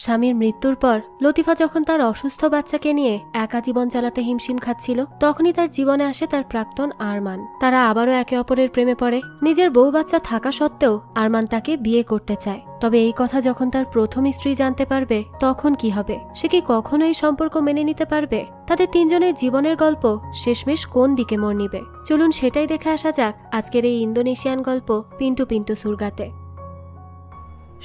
স্বামীর মৃত্যুর পর লতিফা যখন তার অসুস্থ বাচ্চাকে নিয়ে একা জীবন চালাতে হিমশিম খাচ্ছিল, তখনই তার জীবনে আসে তার প্রাক্তন আরমান। তারা আবারও একে অপরের প্রেমে পড়ে। নিজের বউ বাচ্চা থাকা সত্ত্বেও আরমান তাকে বিয়ে করতে চায়। তবে এই কথা যখন তার প্রথম স্ত্রী জানতে পারবে, তখন কি হবে? সে কি কখনো এই সম্পর্ক মেনে নিতে পারবে? তাদের তিনজনের জীবনের গল্প শেষমেশ কোন দিকে মোড় নিবে? চলুন সেটাই দেখে আসা যাক আজকের এই ইন্দোনেশিয়ান গল্প পিন্টু পিন্টু সুরগাতে।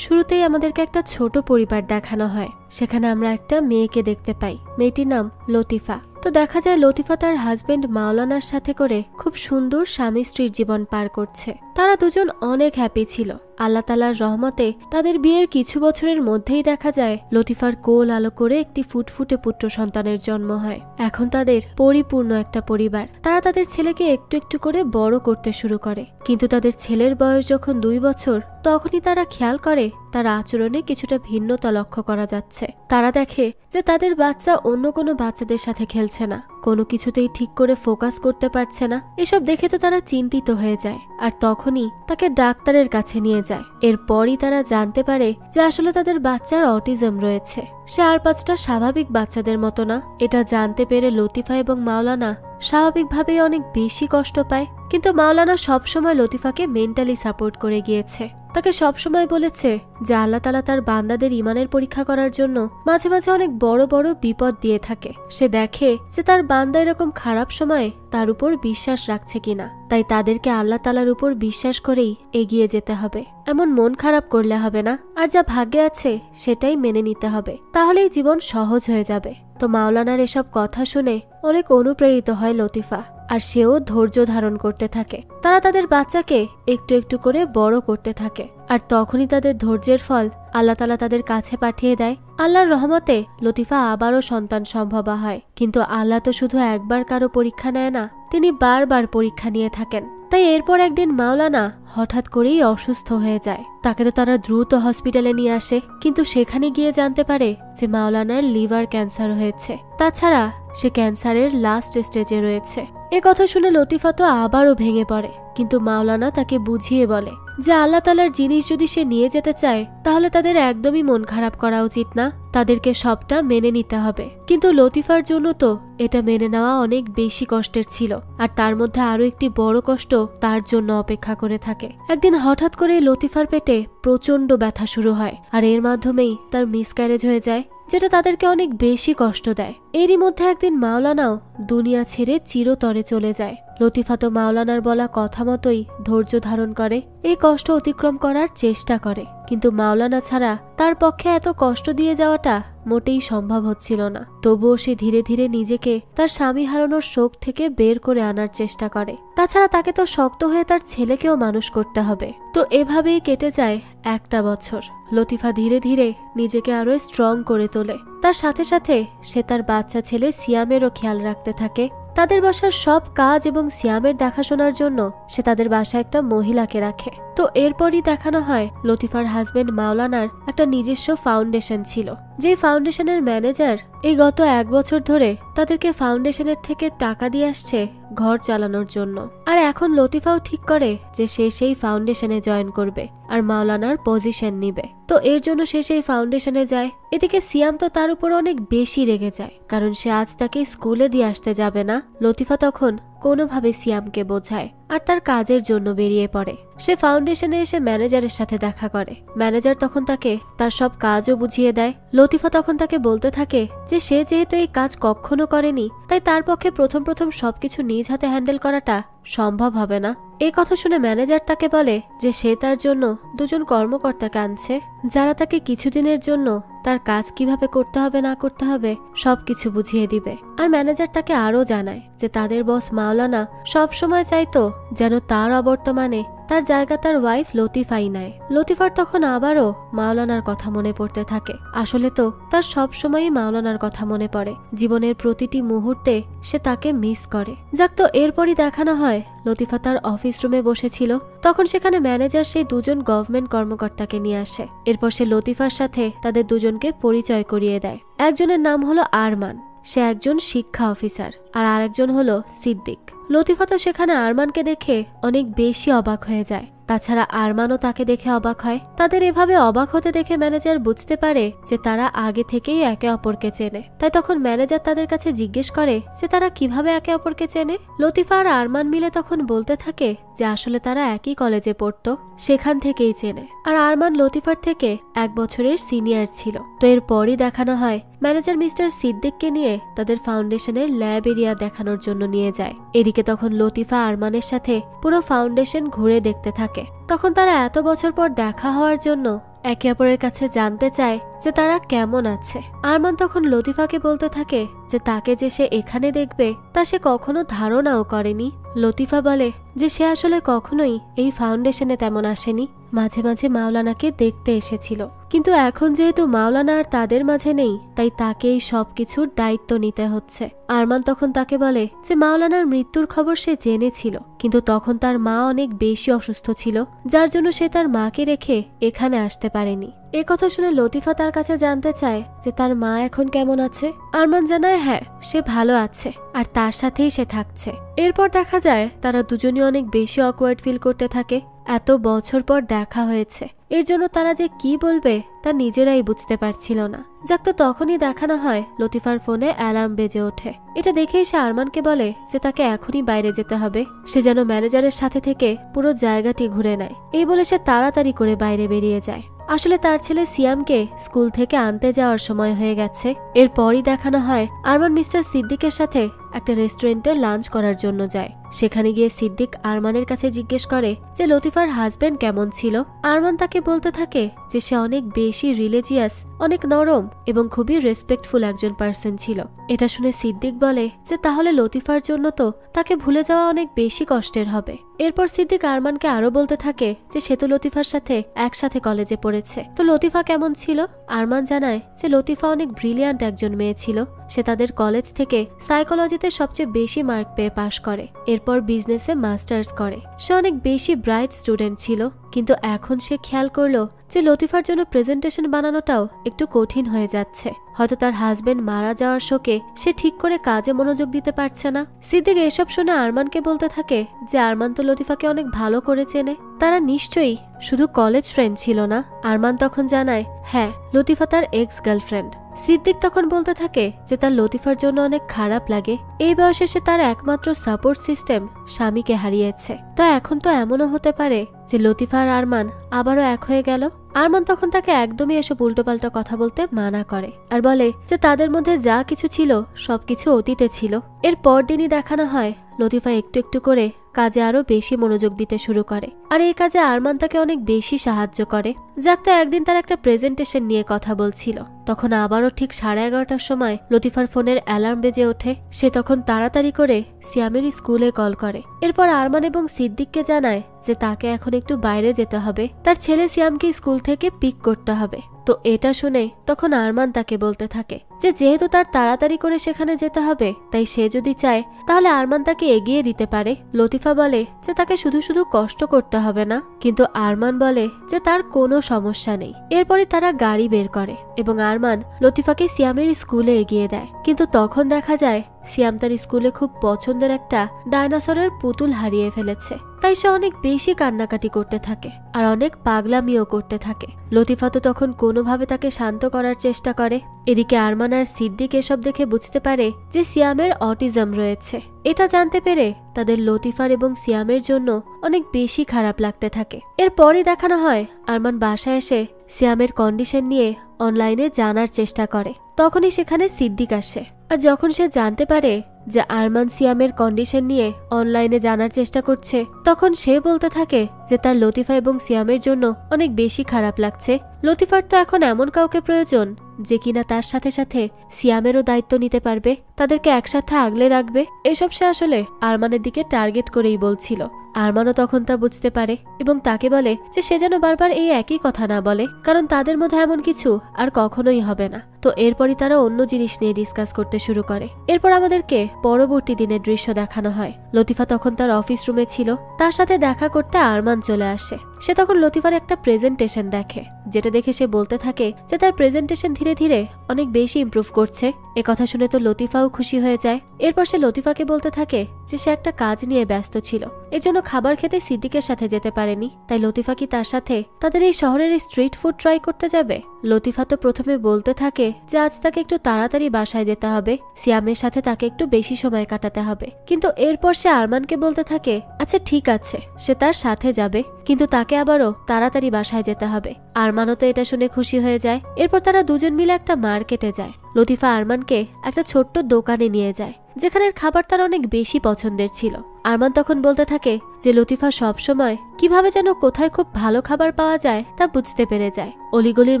শুরুতেই আমাদেরকে একটা ছোট পরিবার দেখানো হয়। সেখানে আমরা একটা মেয়েকে দেখতে পাই। মেয়েটির নাম লতিফা। তো দেখা যায় লতিফা তার হাজবেন্ড মাওলানার সাথে করে খুব সুন্দর স্বামী স্ত্রীর জীবন পার করছে। তারা দুজন অনেক হ্যাপি ছিল। আল্লাহ তাআলার রহমতে তাদের বিয়ের কিছু বছরের মধ্যেই দেখা যায় লতিফার কোল আলো করে একটি ফুটফুটে পুত্র সন্তানের জন্ম হয়। এখন তাদের পরিপূর্ণ একটা পরিবার। তারা তাদের ছেলেকে একটু একটু করে বড় করতে শুরু করে। কিন্তু তাদের ছেলের বয়স যখন 2 বছর, তখনই তারা খেয়াল করে তার আচরণে কিছুটা ভিন্নতা লক্ষ্য করা যাচ্ছে। তারা দেখে যে তাদের বাচ্চা অন্য কোনো বাচ্চাদের সাথে খেলছে না, কোনো কিছুতেই ঠিক করে ফোকাস করতে পারছে না। এসব দেখে তো তারা চিন্তিত হয়ে যায়, আর তখনই তাকে ডাক্তারের কাছে নিয়ে যায়। এরপরই তারা জানতে পারে যে আসলে তাদের বাচ্চার অটিজম রয়েছে। সে আর 5টা স্বাভাবিক বাচ্চাদের মতো না। এটা জানতে পেরে লতিফা এবং মাওলানা স্বাভাবিকভাবেই অনেক বেশি কষ্ট পায়। কিন্তু মাওলানা সবসময় লতিফাকে মেন্টালি সাপোর্ট করে গিয়েছে। তাকে সবসময় বলেছে যে আল্লাহ তাআলা তার বান্দাদের ইমানের পরীক্ষা করার জন্য মাঝে মাঝে অনেক বড় বড় বিপদ দিয়ে থাকে। সে দেখে যে তার বান্দা এরকম খারাপ সময়ে তার উপর বিশ্বাস রাখছে কিনা। তাই তাদেরকে আল্লাহ তাআলার উপর বিশ্বাস করেই এগিয়ে যেতে হবে। এমন মন খারাপ করলে হবে না, আর যা ভাগ্যে আছে সেটাই মেনে নিতে হবে। তাহলেই জীবন সহজ হয়ে যাবে। তো মাওলানার এসব কথা শুনে অনেক অনুপ্রেরিত হয় লতিফা, আর সেও ধৈর্য ধারণ করতে থাকে। তারা তাদের বাচ্চাকে একটু একটু করে বড় করতে থাকে, আর তখনই তাদের ধৈর্যের ফল আল্লাহ তাআলা তাদের কাছে পাঠিয়ে দেয়। আল্লাহর রহমতে লতিফা আবারও সন্তান সম্ভবা হয়। কিন্তু আল্লাহ তো শুধু একবার কারো পরীক্ষা নেয় না, তিনি বারবার পরীক্ষা নিয়ে থাকেন। তাই এরপর একদিন মাওলানা হঠাৎ করেই অসুস্থ হয়ে যায়। তাকে তো তারা দ্রুত হসপিটালে নিয়ে আসে, কিন্তু সেখানে গিয়ে জানতে পারে যে মাওলানার লিভার ক্যান্সার হয়েছে। তাছাড়া সে ক্যান্সারের লাস্ট স্টেজে রয়েছে। এ কথা শুনে লতিফা তো আবারও ভেঙে পড়ে, কিন্তু মাওলানা তাকে বুঝিয়ে বলে যে আল্লাহ তাআলার জিনিস যদি সে নিয়ে যেতে চায়, তাহলে তাদের একদমই মন খারাপ করা উচিত না, তাদেরকে সবটা মেনে নিতে হবে। কিন্তু লতিফার জন্য তো এটা মেনে নেওয়া অনেক বেশি কষ্টের ছিল, আর তার মধ্যে আরো একটি বড় কষ্ট তার জন্য অপেক্ষা করে থাকে। একদিন হঠাৎ করে লতিফার পেটে প্রচন্ড ব্যথা শুরু হয়, আর এর মাধ্যমেই তার মিসক্যারেজ হয়ে যায়, যেটা তাদেরকে অনেক বেশি কষ্ট দেয়। এরই মধ্যে একদিন মাওলানাও দুনিয়া ছেড়ে চিরতরে চলে যায়। লতিফা তো মাওলানার বলা কথা মতোই ধৈর্য ধারণ করে, এই কষ্ট অতিক্রম করার চেষ্টা করে। কিন্তু মাওলানা ছাড়া তার পক্ষে এত কষ্ট দিয়ে যাওয়াটা মোটেই সম্ভব হচ্ছিল না। তবুও সে ধীরে ধীরে নিজেকে তার স্বামী হারানোর শোক থেকে বের করে আনার চেষ্টা করে। তাছাড়া তাকে তো শক্ত হয়ে তার ছেলেকেও মানুষ করতে হবে। তো এভাবেই কেটে যায় 1টা বছর। লতিফা ধীরে ধীরে নিজেকে আরো স্ট্রং করে তোলে। তার সাথে সাথে সে তার বাচ্চা ছেলে সিয়ামেরও খেয়াল রাখতে থাকে। তাদের বাসার সব কাজ এবং সিয়ামের দেখাশোনার জন্য সে তাদের বাসায় একটা মহিলাকে রাখে। তো এরপরই দেখানো হয় লতিফার হাজবেন্ড মাওলানার একটা নিজস্ব ফাউন্ডেশন ছিল, যে ফাউন্ডেশনের ম্যানেজার এই গত 1 বছর ধরে তাদেরকে ফাউন্ডেশনের থেকে টাকা দিয়ে আসছে ঘর চালানোর জন্য। আর এখন লতিফাও ঠিক করে যে সে সেই ফাউন্ডেশনে জয়েন করবে আর মাওলানার পজিশন নিবে। তো এর জন্য সে সেই ফাউন্ডেশনে যায়। এদিকে সিয়াম তো তার উপর অনেক বেশি রেগে যায়, কারণ সে আজ তাকে স্কুলে দিয়ে আসতে যাবে না। লতিফা তখন কোনোভাবে সিয়ামকে বোঝায় আর তার কাজের জন্য বেরিয়ে পড়ে। সে ফাউন্ডেশনে এসে ম্যানেজারের সাথে দেখা করে। ম্যানেজার তখন তাকে তার সব কাজও বুঝিয়ে দেয়। লতিফা তখন তাকে বলতে থাকে যে সে যেহেতু এই কাজ কখনো করেনি, তাই তার পক্ষে প্রথম সবকিছু নিজ হাতে হ্যান্ডেল করাটা সম্ভব হবে না। এই কথা শুনে ম্যানেজার তাকে বলে যে সে তার জন্য 2 জন কর্মকর্তাকে আনছে, যারা তাকে কিছুদিনের জন্য তার কাজ কিভাবে করতে হবে না করতে হবে সবকিছু বুঝিয়ে দিবে। আর ম্যানেজার তাকে আরো জানায় যে তাদের বস মাওলানা সব সময় চাইতো যেন তার অবর্তমানে তার জায়গা তার ওয়াইফ লতিফাই নেয়। লতিফার তখন আবারও মাওলানার কথা মনে পড়তে থাকে। আসলে তো তার সব সময়ই মাওলানার কথা মনে পড়ে। জীবনের প্রতিটি মুহূর্তে সে তাকে মিস করে। যাক, তো এরপরই দেখানো হয় লতিফা তার অফিস রুমে বসেছিল। তখন সেখানে ম্যানেজার সেই 2 জন গভর্নমেন্ট কর্মকর্তাকে নিয়ে আসে। এরপর সে লতিফার সাথে তাদের দুজনকে পরিচয় করিয়ে দেয়। একজনের নাম হলো আরমান, সে একজন শিক্ষা অফিসার, আর আরেকজন হলো সিদ্দিক। লতিফা তো সেখানে আরমানকে দেখে অনেক বেশি অবাক হয়ে যায়। তাছাড়া আরমানও তাকে দেখে অবাক হয়। তাদের এভাবে অবাক হতে দেখে ম্যানেজার বুঝতে পারে যে তারা আগে থেকেই একে অপরকে চেনে। তাই তখন ম্যানেজার তাদের কাছে জিজ্ঞেস করে যে তারা কিভাবে একে অপরকে চেনে। লতিফা আর আরমান মিলে তখন বলতে থাকে যে আসলে তারা একই কলেজে পড়তো, সেখান থেকেই চেনে। আর আরমান লতিফার থেকে 1 বছরের সিনিয়র ছিল। তো এরপরই দেখানো হয় ম্যানেজার মিস্টার সিদ্দিককে নিয়ে তাদের ফাউন্ডেশনের ল্যাব এরিয়া দেখানোর জন্য নিয়ে যায়। এদিকে তখন লতিফা আরমানের সাথে পুরো ফাউন্ডেশন ঘুরে দেখতে থাকে। তখন তারা এত বছর পর দেখা হওয়ার জন্য একে অপরের কাছে জানতে চায় যে তারা কেমন আছে। আরমান তখন লতিফাকে বলতে থাকে যে তাকে যে সে এখানে দেখবে তা সে কখনো ধারণাও করেনি। লতিফা বলে যে সে আসলে কখনোই এই ফাউন্ডেশনে তেমন আসেনি, মাঝে মাঝে মাওলানাকে দেখতে এসেছিল, কিন্তু এখন যেহেতু মাওলানা আর তাদের মাঝে নেই তাই তাকে এই সবকিছুর দায়িত্ব নিতে হচ্ছে। আরমান তখন তাকে বলে যে মাওলানার মৃত্যুর খবর সে জেনেছিল, কিন্তু তখন তার মা অনেক বেশি অসুস্থ ছিল, যার জন্য সে তার মাকে রেখে এখানে আসতে পারেনি। এ কথা শুনে লতিফা তার কাছে জানতে চায় যে তার মা এখন কেমন আছে। আরমান জানায় হ্যাঁ, সে ভালো আছে আর তার সাথেই সে থাকছে। এরপর দেখা যায় তারা দুজনই অনেক বেশি অকওয়ার্ড ফিল করতে থাকে। এত বছর পর দেখা হয়েছে, এর জন্য তারা যে কি বলবে তা নিজেরাই বুঝতে পারছিল না। যাক, তো তখনই দেখানো হয় লতিফার ফোনে অ্যালার্ম বেজে ওঠে। এটা দেখেই সে আরমানকে বলে যে তাকে এখনই বাইরে যেতে হবে, সে যেন ম্যানেজারের সাথে থেকে পুরো জায়গাটি ঘুরে নেয়। এই বলে সে তাড়াতাড়ি করে বাইরে বেরিয়ে যায়। আসলে তার ছেলে সিয়ামকে স্কুল থেকে আনতে যাওয়ার সময় হয়ে গেছে। এরপরই দেখানো হয় আরমান মিস্টার সিদ্দিকের সাথে একটা রেস্টুরেন্টে লাঞ্চ করার জন্য যায়। সেখানে গিয়ে সিদ্দিক আরমানের কাছে জিজ্ঞেস করে যে লতিফার হাজবেন্ড কেমন ছিল। আরমান তাকে বলতে থাকে যে সে অনেক বেশি রিলিজিয়াস, অনেক নরম এবং খুবই রেসপেক্টফুল একজন পার্সন ছিল। এটা শুনে সিদ্দিক বলে যে তাহলে লতিফার জন্য তো তাকে ভুলে যাওয়া অনেক বেশি কষ্টের হবে। এরপর সিদ্দিক আরমানকে আরো বলতে থাকে যে সে তো লতিফার সাথে একসাথে কলেজে পড়েছে, তো লতিফা কেমন ছিল। আরমান জানায় যে লতিফা অনেক ব্রিলিয়ান্ট একজন মেয়ে ছিল। সে তাদের কলেজ থেকে সাইকোলজিতে সবচেয়ে বেশি মার্ক পেয়ে পাশ করে, এরপর বিজনেসে মাস্টার্স করে। সে অনেক বেশি ব্রাইট স্টুডেন্ট ছিল, কিন্তু এখন সে খেয়াল করলো যে লতিফার জন্য প্রেজেন্টেশন বানানোটাও একটু কঠিন হয়ে যাচ্ছে। হয়তো তার হাজবেন্ড মারা যাওয়ার শোকে সে ঠিক করে কাজে মনোযোগ দিতে পারছে না। সিদ্দিক এসব শুনে আরমানকে বলতে থাকে যে আরমান তো লতিফাকে অনেক ভালো করে চেনে, তারা নিশ্চয়ই শুধু কলেজ ফ্রেন্ড ছিল না। আরমান তখন জানায় হ্যাঁ, লতিফা তার এক্স গার্লফ্রেন্ড। সিদ্দিক তখন বলতে থাকে যে তার লতিফার জন্য অনেক খারাপ লাগে, এই বয়সে সে তার একমাত্র সাপোর্ট সিস্টেম স্বামীকে হারিয়েছে। তা এখন তো এমনও হতে পারে যে লতিফা আর আরমান আবারও এক হয়ে গেল। আরমান তখন তাকে একদমই এসব উল্টোপাল্টা কথা বলতে মানা করে আর বলে যে তাদের মধ্যে যা কিছু ছিল সবকিছু অতীতে ছিল। এর পরদিনই দেখানো হয় লতিফা একটু একটু করে কাজে আরো বেশি মনোযোগ দিতে শুরু করে, আর এই কাজে আরমান তাকে অনেক বেশি সাহায্য করে। যাক, তো একদিন তার একটা প্রেজেন্টেশন নিয়ে কথা বলছিল, তখন আবারও ঠিক 11:30টার সময় লতিফার ফোনের অ্যালার্ম বেজে ওঠে। সে তখন তাড়াতাড়ি করে সিয়ামের স্কুলে কল করে। এরপর আরমান এবং সিদ্দিককে জানায় যে তাকে এখন একটু বাইরে যেতে হবে, তার ছেলে সিয়ামকে স্কুল থেকে পিক করতে হবে। তো এটা শুনে তখন আরমান তাকে বলতে থাকে যে যেহেতু তার তাড়াতাড়ি করে সেখানে যেতে হবে, তাই সে যদি চায় তাহলে আরমান তাকে এগিয়ে দিতে পারে। লতিফা বলে যে তাকে শুধু শুধু কষ্ট করতে হবে না, কিন্তু আরমান বলে যে তার কোনো সমস্যা নেই। এরপরে তারা গাড়ি বের করে এবং আরমান লতিফাকে সিয়ামের স্কুলে এগিয়ে দেয়। কিন্তু তখন দেখা যায় সিয়াম তার স্কুলে খুব পছন্দের একটা ডাইনোসরের পুতুল হারিয়ে ফেলেছে, তাই সে অনেক বেশি কান্নাকাটি করতে থাকে আর অনেক পাগলামিও করতে থাকে। লতিফা তো তখন কোনোভাবে তাকে শান্ত করার চেষ্টা করে। এদিকে আরমান আর সিদ্দিক এসব দেখে বুঝতে পারে যে সিয়ামের অটিজম রয়েছে। এটা জানতে পেরে তাদের লতিফার এবং সিয়ামের জন্য অনেক বেশি খারাপ লাগতে থাকে। এরপরই দেখানো হয় আরমান বাসায় এসে সিয়ামের কন্ডিশন নিয়ে অনলাইনে জানার চেষ্টা করে। তখনই সেখানে সিদ্দিক আসে, আর যখন সে জানতে পারে যে আরমান সিয়ামের কন্ডিশন নিয়ে অনলাইনে জানার চেষ্টা করছে, তখন সে বলতে থাকে যে তার লতিফা এবং সিয়ামের জন্য অনেক বেশি খারাপ লাগছে। লতিফার তো এখন এমন কাউকে প্রয়োজন যে কিনা তার সাথে সাথে সিয়ামেরও দায়িত্ব নিতে পারবে, তাদেরকে একসাথে আগলে রাখবে। এসব সে আসলে আরমানের দিকে টার্গেট করেই বলছিল। আরমানও তখন তা বুঝতে পারে এবং তাকে বলে যে সে যেন বারবার এই একই কথা না বলে, কারণ তাদের মধ্যে এমন কিছু আর কখনোই হবে না। তো এরপরই তারা অন্য জিনিস নিয়ে ডিসকাস করতে শুরু করে। এরপর আমাদেরকে পরবর্তী দিনের দৃশ্য দেখানো হয়। লতিফা তখন তার অফিস রুমে ছিল, তার সাথে দেখা করতে আরমান চলে আসে। সে তখন লতিফার একটা প্রেজেন্টেশন দেখে, যেটা দেখে সে বলতে থাকে যে তার প্রেজেন্টেশন ধীরে ধীরে অনেক বেশি ইমপ্রুভ করছে। এ কথা শুনে তো লতিফাও খুশি হয়ে যায়। এরপর সে লতিফাকে বলতে থাকে যে সে একটা কাজ নিয়ে ব্যস্ত ছিল, এর জন্য খাবার খেতে সিদ্দিকের সাথে যেতে পারেনি। তাই লতিফা কি তার সাথে তাদের এই শহরের এই স্ট্রিট ফুড ট্রাই করতে যাবে? লতিফা তো প্রথমে বলতে থাকে যে আজ তাকে একটু তাড়াতাড়ি বাসায় যেতে হবে, সিয়ামের সাথে তাকে একটু বেশি সময় কাটাতে হবে। কিন্তু এরপর সে আরমানকে বলতে থাকে আচ্ছা ঠিক আছে, সে তার সাথে যাবে, কিন্তু তাকে আবারও তাড়াতাড়ি বাসায় যেতে হবে। আরমানও তো এটা শুনে খুশি হয়ে যায়। এরপর তারা দুজন মিলে একটা মার্কেটে যায়। লতিফা আরমানকে একটা ছোট্ট দোকানে নিয়ে যায়, যেখানের খাবার তার অনেক বেশি পছন্দের ছিল। আরমান তখন বলতে থাকে যে লতিফা সব সময় কিভাবে যেন কোথায় খুব ভালো খাবার পাওয়া যায় তা বুঝতে পেরে যায়। অলিগলির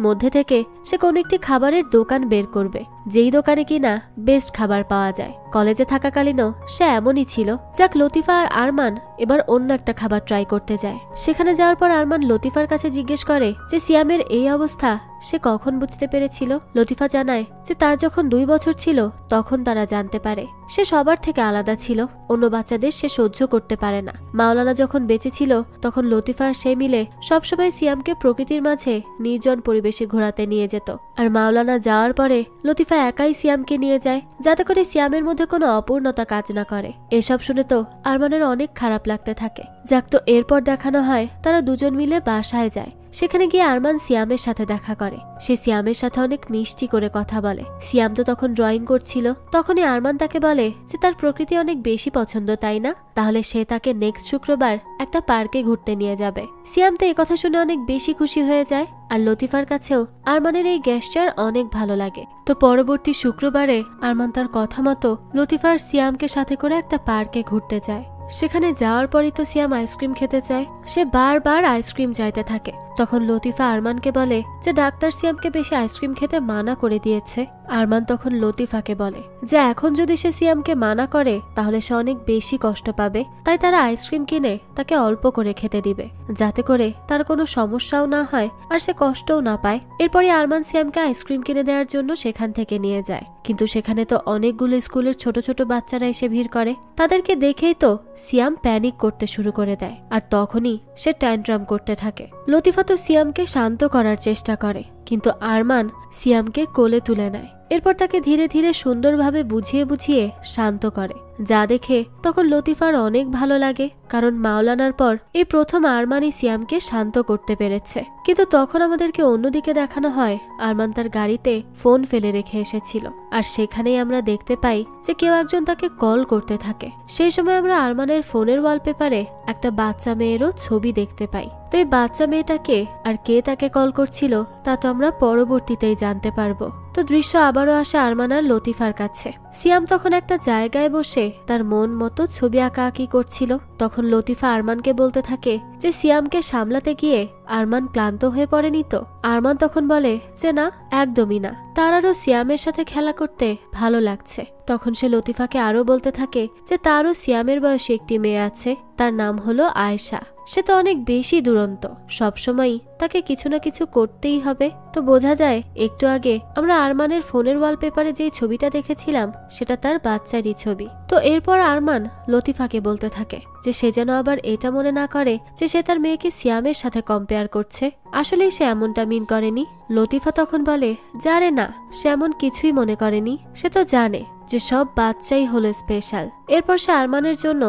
মধ্যে থেকে সে কোন একটি খাবারের দোকান বের করবে, যেই দোকানে কিনা বেস্ট খাবার পাওয়া যায়। কলেজে থাকাকালীনও সে এমনই ছিল। যাক, লতিফা আর আরমান এবার অন্য একটা খাবার ট্রাই করতে যায়। সেখানে যাওয়ার পর আরমান লতিফার কাছে জিজ্ঞেস করে যে সিয়ামের এই অবস্থা সে কখন বুঝতে পেরেছিল। লতিফা জানায় যে তার যখন 2 বছর ছিল তখন তারা জানতে পারে। সে সবার থেকে আলাদা ছিল, অন্য বাচ্চাদের সে সহ্য করতে পারে না। মাওলানা যখন বেঁচে ছিল তখন লতিফা আর সে মিলে সবসময় সিয়ামকে প্রকৃতির মাঝে নির্জন পরিবেশে ঘোরাতে নিয়ে যেত। আর মাওলানা যাওয়ার পরে লতিফা একাই সিয়ামকে নিয়ে যায়, যাতে করে সিয়ামের মধ্যে কোনো অপূর্ণতা কাজ না করে। এসব শুনে তো আরমানের অনেক খারাপ লাগতে থাকে। যাক, তো এরপর দেখানো হয় তারা দুজন মিলে বাসায় যায়। সেখানে গিয়ে আরমান সিয়ামের সাথে দেখা করে। সে সিয়ামের সাথে অনেক মিষ্টি করে কথা বলে। সিয়াম তো তখন ড্রয়িং করছিল। তখনই আরমান তাকে বলে যে তার প্রকৃতি অনেক বেশি পছন্দ, তাই না? তাহলে সে তাকে নেক্সট শুক্রবার একটা পার্কে ঘুরতে নিয়ে যাবে। সিয়াম তো এই কথা শুনে অনেক বেশি খুশি হয়ে যায়। আর লতিফার কাছেও আরমানের এই গেস্টার অনেক ভালো লাগে। তো পরবর্তী শুক্রবারে আরমান তার কথা মতো লতিফার সিয়ামকে সাথে করে একটা পার্কে ঘুরতে যায়। সেখানে যাওয়ার পরই তো সিয়াম আইসক্রিম খেতে চায়। সে বারবার আইসক্রিম চাইতে থাকে। তখন লতিফা আরমানকে বলে যে ডাক্তার সিয়ামকে বেশি আইসক্রিম খেতে মানা করে দিয়েছে। আরমান তখন লতিফাকে বলে যে এখন যদি সে সিয়ামকে মানা করে তাহলে সে অনেক বেশি কষ্ট পাবে, তাই তারা আইসক্রিম কিনে তাকে অল্প করে খেতে দিবে, যাতে করে তার কোনো সমস্যাও না হয় আর সে কষ্টও না পায়। এরপরই আরমান সিয়ামকে আইসক্রিম কিনে দেওয়ার জন্য সেখান থেকে নিয়ে যায়। কিন্তু সেখানে তো অনেকগুলো স্কুলের ছোট ছোট বাচ্চারা এসে ভিড় করে। তাদেরকে দেখেই তো সিয়াম প্যানিক করতে শুরু করে দেয়। আর তখনই সে ট্যান্ট্রাম করতে থাকে। লতিফা তো সিয়ামকে শান্ত করার চেষ্টা করে, কিন্তু আরমান সিয়ামকে কোলে তুলে নেয়। এরপর তাকে ধীরে ধীরে সুন্দরভাবে বুঝিয়ে বুঝিয়ে শান্ত করে, যা দেখে তখন লতিফার অনেক ভালো লাগে। কারণ মাওলানার পর এই প্রথম আরমানই সিয়ামকে শান্ত করতে পেরেছে। কিন্তু তখন আমাদেরকে অন্যদিকে দেখানো হয় আরমান তার গাড়িতে ফোন ফেলে রেখে এসেছিল। আর সেখানেই আমরা দেখতে পাই যে কেউ একজন তাকে কল করতে থাকে। সেই সময় আমরা আরমানের ফোনের ওয়ালপেপারে একটা বাচ্চা মেয়েরও ছবি দেখতে পাই। তো এই বাচ্চা মেয়েটাকে আর কে তাকে কল করছিল তা তো আমরা পরবর্তীতেই জানতে পারবো। তো দৃশ্য আবারও আসে আরমান আর লতিফার কাছে। সিয়াম তখন একটা জায়গায় বসে তার মন মতো ছবি আঁকাআঁকি করছিল। তখন লতিফা আরমানকে বলতে থাকে যে সিয়ামকে সামলাতে গিয়ে আরমান ক্লান্ত হয়ে পড়েনি তো? আরমান তখন বলে যে না, একদমই না, তার আরো সিয়ামের সাথে খেলা করতে ভালো লাগছে। তখন সে লতিফাকে আরো বলতে থাকে যে তারও সিয়ামের বয়সী একটি মেয়ে আছে, তার নাম হলো আয়েশা। সে তো অনেক বেশি দুরন্ত, সবসময় তাকে কিছু না কিছু করতেই হবে। তো বোঝা যায় একটু আগে আমরা আরমানের ফোনের ওয়ালপেপারে যে ছবিটা দেখেছিলাম সেটা তার বাচ্চারই ছবি। তো এরপর আরমান লতিফাকে বলতে থাকে যে সে যেন আবার এটা মনে না করে যে সে তার মেয়েকে সিয়ামের সাথে কম্পেয়ার করছে। আসলেই সে এমনটা মিন করেনি। লতিফা তখন বলে যারে না, সে এমন কিছুই মনে করেনি। সে তো জানে যে সব বাচ্চাই হলো স্পেশাল। এরপর সে আরমানের জন্য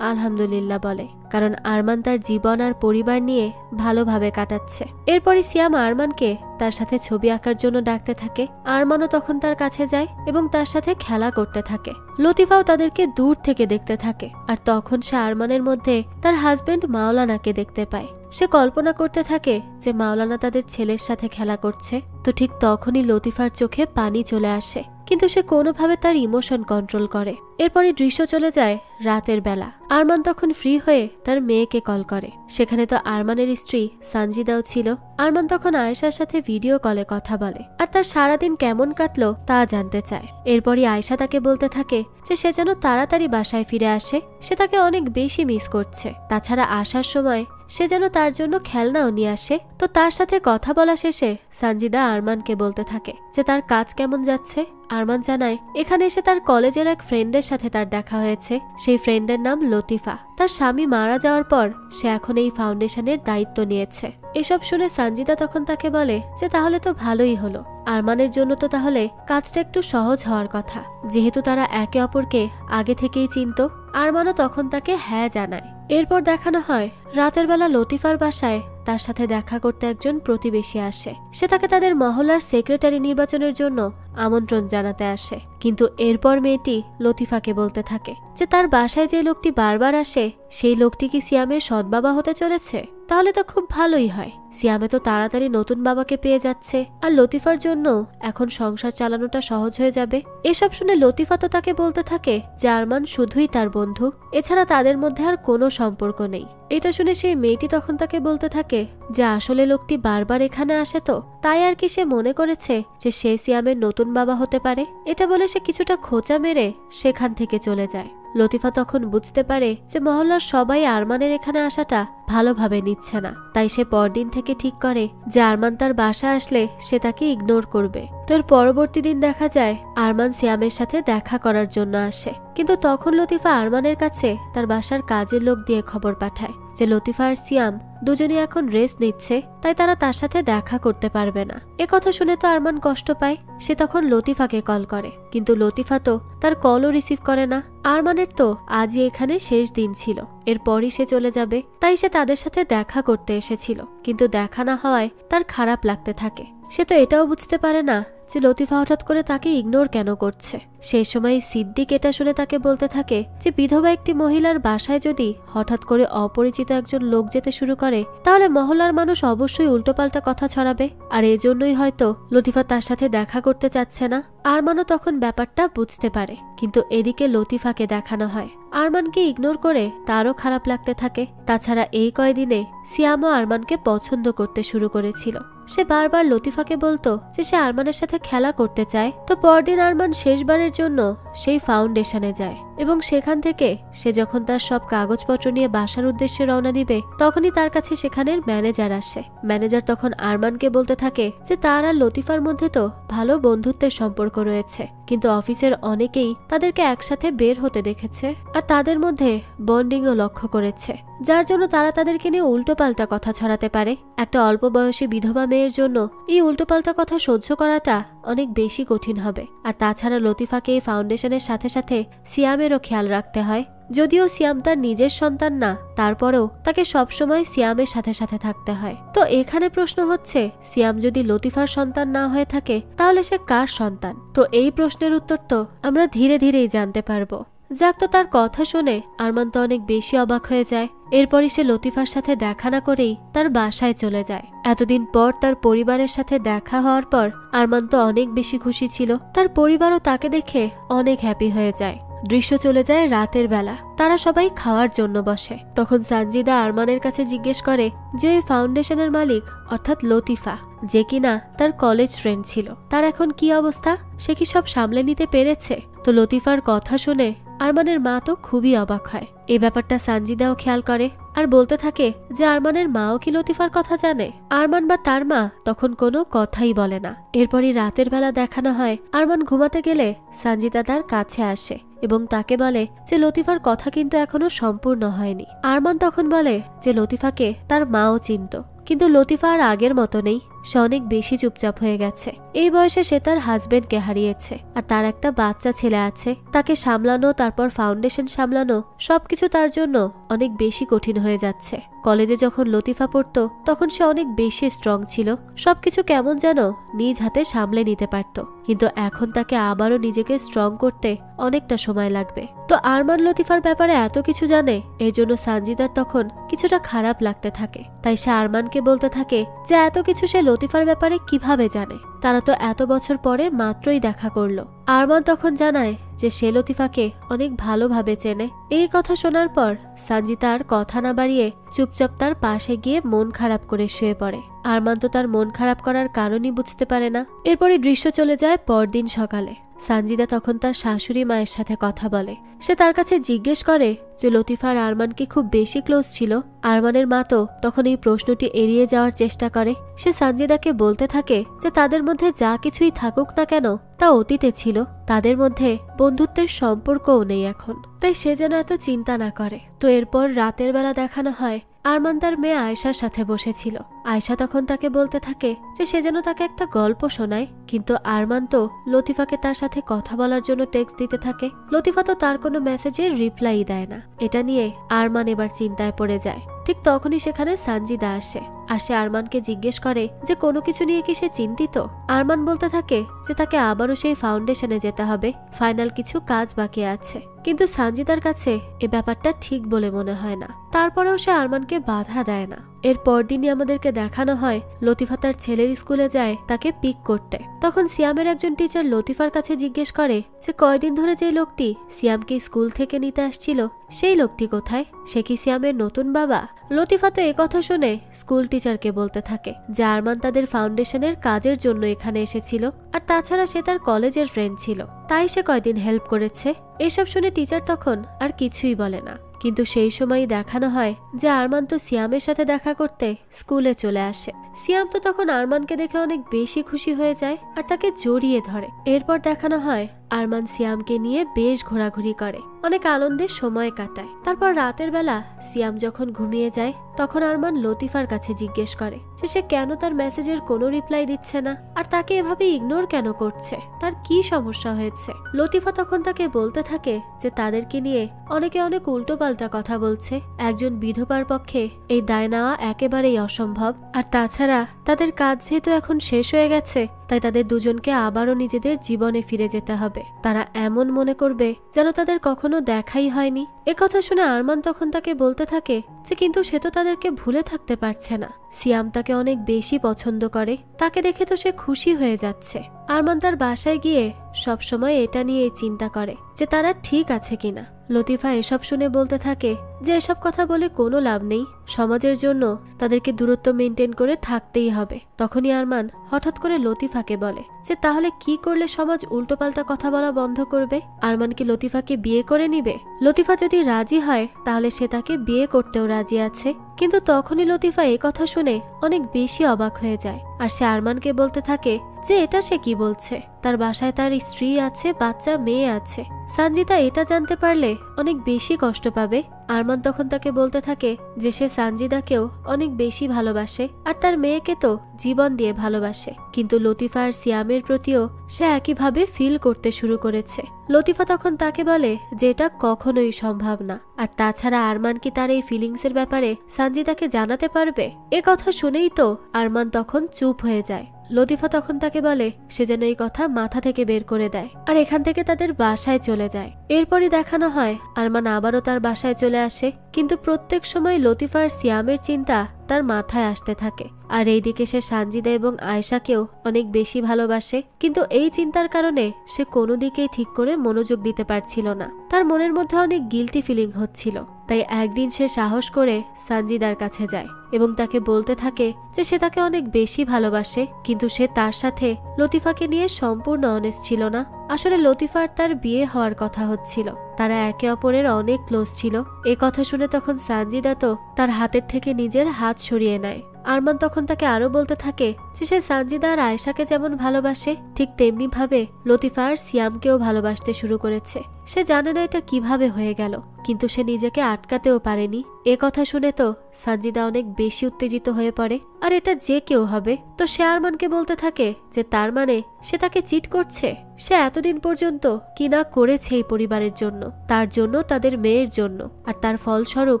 আলহামদুলিল্লাহ বলে, কারণ আরমান তার জীবন আর পরিবার নিয়ে ভালোভাবে কাটাচ্ছে। এরপরই সিয়াম আরমানকে তার সাথে ছবি আঁকার জন্য ডাকতে থাকে। আরমানও তখন তার কাছে যায় এবং তার সাথে খেলা করতে থাকে। লতিফাও তাদেরকে দূর থেকে দেখতে থাকে। আর তখন সে আরমানের মধ্যে তার হাজবেন্ড মাওলানাকে দেখতে পায়। সে কল্পনা করতে থাকে যে মাওলানা তাদের ছেলের সাথে খেলা করছে। তো ঠিক তখনই লতিফার চোখে পানি চলে আসে, কিন্তু সে কোনোভাবে তার ইমোশন কন্ট্রোল করে। এরপরই দৃশ্য চলে যায় রাতের বেলা। আরমান তখন ফ্রি হয়ে তার মেয়েকে কল করে। সেখানে তো আরমানের স্ত্রী সানজিদাও ছিল। আরমান তখন আয়েশার সাথে ভিডিও কলে কথা বলে আর তার সারাদিন কেমন কাটলো তা জানতে চায়। এরপরই আয়েশা তাকে বলতে থাকে যে সে যেন তাড়াতাড়ি বাসায় ফিরে আসে, সে তাকে অনেক বেশি মিস করছে। তাছাড়া আসার সময় সে যেন তার জন্য খেলনাও নিয়ে আসে। তো তার সাথে কথা বলা শেষে সানজিদা আরমানকে বলতে থাকে যে তার কাজ কেমন যাচ্ছে। আরমান জানায় এখানে এসে তার কলেজের এক ফ্রেন্ডের সাথে তার দেখা হয়েছে। সেই ফ্রেন্ডের নাম লতিফা। তার স্বামী মারা যাওয়ার পর সে এখন এই ফাউন্ডেশনের দায়িত্ব নিয়েছে। এসব শুনে সানজিদা তখন তাকে বলে যে তাহলে তো ভালোই হলো, আরমানের জন্য তো তাহলে কাজটা একটু সহজ হওয়ার কথা, যেহেতু তারা একে অপরকে আগে থেকেই চিনত। আরমানও তখন তাকে হ্যাঁ জানায়। এরপর দেখানো হয় রাতের বেলা লতিফার বাসায় তার সাথে দেখা করতে একজন প্রতিবেশী আসে। সে তাকে তাদের মহল্লার সেক্রেটারি নির্বাচনের জন্য আমন্ত্রণ জানাতে আসে। কিন্তু এরপর মেয়েটি লতিফাকে বলতে থাকে যে তার বাসায় যে লোকটি বারবার আসে সেই লোকটি কি সিয়ামের সৎ বাবা হতে চলেছে। তাহলে তো খুব ভালোই হয়, সিয়ামে তো তাড়াতাড়ি নতুন বাবাকে পেয়ে যাচ্ছে, আর লতিফার জন্য এখন সংসার চালানোটা সহজ হয়ে যাবে। এসব শুনে লতিফা তো তাকে বলতে থাকে যে আরমান শুধুই তার বন্ধু, এছাড়া তাদের মধ্যে আর কোনো সম্পর্ক নেই। এটা শুনে সেই মেয়েটি তখন তাকে বলতে থাকে যে আসলে লোকটি বারবার এখানে আসে, তো তাই আর কি সে মনে করেছে যে সে সিয়ামের নতুন বাবা হতে পারে। এটা বলে সে কিছুটা খোঁচা মেরে সেখান থেকে চলে যায়। লতিফা তখন বুঝতে পারে যে মহল্লার সবাই আরমানের এখানে আসাটা ভালোভাবে নিচ্ছে না, তাই সে পরদিন থেকে ঠিক করে যে আরমান তার বাসা আসলে সে তাকে ইগনোর করবে। তো এর পরবর্তী দিন দেখা যায় আরমান সিয়ামের সাথে দেখা করার জন্য আসে, কিন্তু তখন লতিফা আরমানের কাছে তার বাসার কাজের লোক দিয়ে খবর পাঠায় যে লতিফা আর সিয়াম দুজনই এখন রেস্ট নিচ্ছে, তাই তারা তার সাথে দেখা করতে পারবে না। কথা শুনে তো আরমান কষ্ট পায়। সে তখন লতিফাকে কল করে, কিন্তু লতিফা তো তার কলও রিসিভ করে না। আরমানের তো আজই এখানে শেষ দিন ছিল, এরপরই সে চলে যাবে, তাই সে তাদের সাথে দেখা করতে এসেছিল। কিন্তু দেখা না হওয়ায় তার খারাপ লাগতে থাকে। সে তো এটাও বুঝতে পারে না যে লতিফা হঠাৎ করে তাকে ইগনোর কেন করছে। সেই সময় সিদ্দিক এটা শুনে তাকে বলতে থাকে যে বিধবা একটি মহিলার বাসায় যদি হঠাৎ করে অপরিচিত একজন লোক যেতে শুরু করে তাহলে মহল্লার মানুষ অবশ্যই উল্টোপাল্টা কথা ছড়াবে, আর এজন্যই হয়তো লতিফা তার সাথে দেখা করতে চাচ্ছে না। আরমানও তখন ব্যাপারটা বুঝতে পারে, কিন্তু এদিকে লতিফাকে দেখানো হয় আরমানকে ইগনোর করে তারও খারাপ লাগতে থাকে। তাছাড়া এই কয়দিনে সিয়ামও আরমানকে পছন্দ করতে শুরু করেছিল। সে বারবার লতিফাকে বলতো যে সে আরমানের সাথে খেলা করতে চায়। তো পরদিন আরমান শেষবারের জন্য সেই ফাউন্ডেশনে যায়, এবং সেখান থেকে সে যখন তার সব কাগজপত্র নিয়ে বাসার উদ্দেশ্যে রওনা দিবে তখনই তার কাছে সেখানের ম্যানেজার আসে। ম্যানেজার তখন আরমানকে বলতে থাকে যে তার আর লতিফার মধ্যে তো ভালো বন্ধুত্বের সম্পর্ক রয়েছে, কিন্তু অফিসের অনেকেই তাদেরকে একসাথে বের হতে দেখেছে, আর তাদের মধ্যে বন্ডিংও লক্ষ্য করেছে, যার জন্য তারা তাদেরকে নিয়ে উল্টোপাল্টা কথা ছড়াতে পারে। একটা অল্প বয়সী বিধবা মেয়ের জন্য এই উল্টোপাল্টা কথা সহ্য করাটা অনেক বেশি কঠিন হবে। আর তাছাড়া লতিফাকে এই ফাউন্ডেশনের সাথে সাথে সিয়ামেরও খেয়াল রাখতে হয়। যদিও সিয়াম তার নিজের সন্তান না, তারপরেও তাকে সবসময় সিয়ামের সাথে সাথে থাকতে হয়। তো এখানে প্রশ্ন হচ্ছে, সিয়াম যদি লতিফার সন্তান না হয়ে থাকে তাহলে সে কার সন্তান? তো এই প্রশ্নের উত্তর তো আমরা ধীরে ধীরেই জানতে পারবো। যাক, তো তার কথা শুনে আরমান তো অনেক বেশি অবাক হয়ে যায়। এরপরই সে লতিফার সাথে দেখা না করেই তার বাসায় চলে যায়। এতদিন পর তার পরিবারের সাথে দেখা হওয়ার পর আরমান তো অনেক বেশি খুশি ছিল। তার পরিবারও তাকে দেখে অনেক হ্যাপি হয়ে যায়। দৃশ্য চলে যায় রাতের বেলা। তারা সবাই খাওয়ার জন্য বসে। তখন সানজিদা আরমানের কাছে জিজ্ঞেস করে যে ওই ফাউন্ডেশনের মালিক অর্থাৎ লতিফা, যে কিনা তার কলেজ ফ্রেন্ড ছিল, তার এখন কি অবস্থা? সে কি সব সামলে নিতে পেরেছে? তো লতিফার কথা শুনে আরমানের মা তো খুবই অবাক হয়। এই ব্যাপারটা সানজিদাও খেয়াল করে আর বলতে থাকে যে আরমানের মাও কি লতিফার কথা জানে? আরমান বা তার মা তখন কোনো কথাই বলে না। এরপরই রাতের বেলা দেখানো হয় আরমান ঘুমাতে গেলে সানজিদা তার কাছে আসে এবং তাকে বলে যে লতিফার কথা কিন্তু এখনো সম্পূর্ণ হয়নি। আরমান তখন বলে যে লতিফাকে তার মাও চিনত, কিন্তু লতিফা আর আগের মতো নেই। সে অনেক বেশি চুপচাপ হয়ে গেছে। এই বয়সে সে তার হাজবেন্ডকে হারিয়েছে, আর তার একটা বাচ্চা ছেলে আছে। তাকে সামলানো, তারপর ফাউন্ডেশন সামলানো, সবকিছু তার জন্য অনেক বেশি কঠিন হয়ে যাচ্ছে। কলেজে যখন লতিফা পড়তো তখন সে অনেক বেশি স্ট্রং ছিল, সবকিছু কেমন যেন নিজ হাতে সামলে নিতে পারত, কিন্তু এখন তাকে আবারও নিজেকে স্ট্রং করতে অনেকটা সময় লাগবে। তো আরমান লতিফার ব্যাপারে এত কিছু জানে, এই জন্য সানজিদার তখন কিছুটা খারাপ লাগতে থাকে। তাই সে আরমানকে বলতে থাকে যে এত কিছু সে লতিফার ব্যাপারে কিভাবে জানে? তারা তো এত বছর পরে মাত্রই দেখা করলো। আরমান তখন জানায় যে সে লতিফাকে অনেক ভালোভাবে চেনে। এই কথা শোনার পর সানজিদা আর কথা না বাড়িয়ে চুপচাপ তার পাশে গিয়ে মন খারাপ করে শুয়ে পড়ে। আরমান তো তার মন খারাপ করার কারণই বুঝতে পারে না। এরপরে দৃশ্য চলে যায় পরদিন সকালে। সানজিদা তখন তার শাশুড়ি মায়ের সাথে কথা বলে। সে তার কাছে জিজ্ঞেস করে যে লতিফা আর আরমান কি খুব বেশি ক্লোজ ছিল। আরমানের মা তো তখন এই প্রশ্নটি এড়িয়ে যাওয়ার চেষ্টা করে। সে সানজিদাকে বলতে থাকে যে তাদের মধ্যে যা কিছুই থাকুক না কেন তা অতীতে ছিল, তাদের মধ্যে বন্ধুত্বের সম্পর্কও নেই এখন, তাই সে যেন এত চিন্তা না করে। তো এরপর রাতের বেলা দেখানো হয় আরমান তার মেয়ে আয়েশার সাথে বসেছিল। আয়েশা তখন তাকে বলতে থাকে যে সে যেন তাকে একটা গল্প শোনায়, কিন্তু আরমান তো লতিফাকে তার সাথে কথা বলার জন্য টেক্সট দিতে থাকে। লতিফা তো তার কোনো মেসেজের রিপ্লাই দেয় না। এটা নিয়ে আরমান এবার চিন্তায় পড়ে যায়। ঠিক তখনই সেখানে সানজিদা আসে আর সে আরমানকে জিজ্ঞেস করে যে কোনো কিছু নিয়ে কি সে চিন্তিত। আরমান বলতে থাকে যে তাকে আবারও সেই ফাউন্ডেশনে যেতে হবে, ফাইনাল কিছু কাজ বাকি আছে। কিন্তু সানজিদার কাছে এ ব্যাপারটা ঠিক বলে মনে হয় না। তারপরেও সে আরমানকে বাধা দেয় না। এর পরদিনই আমাদেরকে দেখানো হয় লতিফা তার ছেলের স্কুলে যায় তাকে পিক করতে। তখন সিয়ামের একজন টিচার লতিফার কাছে জিজ্ঞেস করে যে কয়দিন ধরে যে লোকটি সিয়ামকে স্কুল থেকে নিতে আসছিল সেই লোকটি কোথায়, সে কি সিয়ামের নতুন বাবা? লতিফা তো একথা শুনে স্কুল টিচারকে বলতে থাকে যে আরমান তাদের ফাউন্ডেশনের কাজের জন্য এখানে এসেছিল, আর তাছাড়া সে তার কলেজের ফ্রেন্ড ছিল, তাই সে কয়দিন হেল্প করেছে। এসব শুনে টিচার তখন আর কিছুই বলে না। কিন্তু সেই সময়ই দেখানো হয় যে আরমান তো সিয়ামের সাথে দেখা করতে স্কুলে চলে আসে। সিয়াম তো তখন আরমানকে দেখে অনেক বেশি খুশি হয়ে যায় আর তাকে জড়িয়ে ধরে। এরপর দেখানো হয় আরমান সিয়ামকে নিয়ে বেশ ঘোরাঘুরি করে, অনেক আনন্দের সময় কাটায়। তারপর রাতের বেলা সিয়াম যখন ঘুমিয়ে যায় তখন আরমান লতিফার কাছে জিজ্ঞেস করে যে সে কেন তার মেসেজের কোনো রিপ্লাই দিচ্ছে না আর তাকে এভাবে ইগনোর কেন করছে, তার কি সমস্যা হয়েছে। লতিফা তখন তাকে বলতে থাকে যে তাদেরকে নিয়ে অনেকে অনেক উল্টোপাল্টা কথা বলছে, একজন বিধবার পক্ষে এই দায় নেওয়া একেবারেই অসম্ভব, আর তাছাড়া তাদের কাজ যেহেতু এখন শেষ হয়ে গেছে তাই তাদের দুজনকে আবারও নিজেদের জীবনে ফিরে যেতে হবে। তারা এমন মনে করবে যেন তাদের কখনো দেখাই হয়নি। একথা শুনে আরমান তখন তাকে বলতে থাকে যে কিন্তু সে তো তাদেরকে ভুলে থাকতে পারছে না, সিয়াম তাকে অনেক বেশি পছন্দ করে, তাকে দেখে তো সে খুশি হয়ে যাচ্ছে। আরমান তার বাসায় গিয়ে সব সময় এটা নিয়ে চিন্তা করে যে তারা ঠিক আছে কিনা। লতিফা এসব শুনে বলতে থাকে যে এসব কথা বলে কোনো লাভ নেই, সমাজের জন্য তাদেরকে দূরত্ব মেনটেন করে থাকতেই হবে। তখনই আরমান হঠাৎ করে লতিফাকে বলে যে তাহলে কি করলে সমাজ উল্টোপাল্টা কথা বলা বন্ধ করবে? আরমান কি লতিফাকে বিয়ে করে নিবে? লতিফা যদি রাজি হয় তাহলে সে তাকে বিয়ে করতেও রাজি আছে। কিন্তু তখনই লতিফা এই কথা শুনে অনেক বেশি অবাক হয়ে যায় আর সে আরমানকে বলতে থাকে যে এটা সে কি বলছে, তার বাসায় তার স্ত্রী আছে, বাচ্চা মেয়ে আছে। সানজিদা এটা জানতে পারলে অনেক বেশি কষ্ট পাবে। আরমান তখন তাকে বলতে থাকে যে সে সানজিদাকেও অনেক বেশি ভালোবাসে আর তার মেয়েকে তো জীবন দিয়ে ভালোবাসে, কিন্তু লতিফা আর সিয়ামের প্রতিও সে একইভাবে ফিল করতে শুরু করেছে। লতিফা তখন তাকে বলে যে এটা কখনোই সম্ভব না, আর তাছাড়া আরমান কি তার এই ফিলিংসের ব্যাপারে সানজিদাকে জানাতে পারবে? এ কথা শুনেই তো আরমান তখন চুপ হয়ে যায়। লতিফা তখন তাকে বলে সে যেন এই কথা মাথা থেকে বের করে দেয় আর এখান থেকে তাদের বাসায় চলে যায়। এরপরই দেখানো হয় আরমান আবারও তার বাসায় চলে আসে, কিন্তু প্রত্যেক সময় লতিফা আর সিয়ামের চিন্তা তার মাথায় আসতে থাকে। আর এইদিকে সে সানজিদা এবং আয়েশাকেও অনেক বেশি ভালোবাসে, কিন্তু এই চিন্তার কারণে সে কোনো দিকেই ঠিক করে মনোযোগ দিতে পারছিল না। তার মনের মধ্যে অনেক গিলটি ফিলিং হচ্ছিল। তাই একদিন সে সাহস করে সানজিদার কাছে যায় এবং তাকে বলতে থাকে যে সে তাকে অনেক বেশি ভালোবাসে, কিন্তু সে তার সাথে লতিফাকে নিয়ে সম্পূর্ণ অনেস্ট ছিল না। আসলে লতিফার তার বিয়ে হওয়ার কথা হচ্ছিল, তারা একে অপরের অনেক ক্লোজ ছিল। এ কথা শুনে তখন সানজিদা তো তার হাতের থেকে নিজের হাত সরিয়ে নেয়। আরমান তখন তাকে আরো বলতে থাকে যে সে সানজিদা আর আয়েশাকে যেমন ভালোবাসে ঠিক তেমনি ভাবে লতিফা আর সিয়ামকেও ভালোবাসতে শুরু করেছে। সে জানে না এটা কিভাবে হয়ে গেল, কিন্তু সে নিজেকে আটকাতেও পারেনি। এ কথা শুনে তো সানজিদা অনেক বেশি উত্তেজিত হয়ে পড়ে, আর এটা যে কেউ হবে। তো সে আরমানকে বলতে থাকে যে তার মানে সে তাকে চিট করছে। সে এতদিন পর্যন্ত কি না করেছে এই পরিবারের জন্য, তার জন্য, তাদের মেয়ের জন্য, আর তার ফলস্বরূপ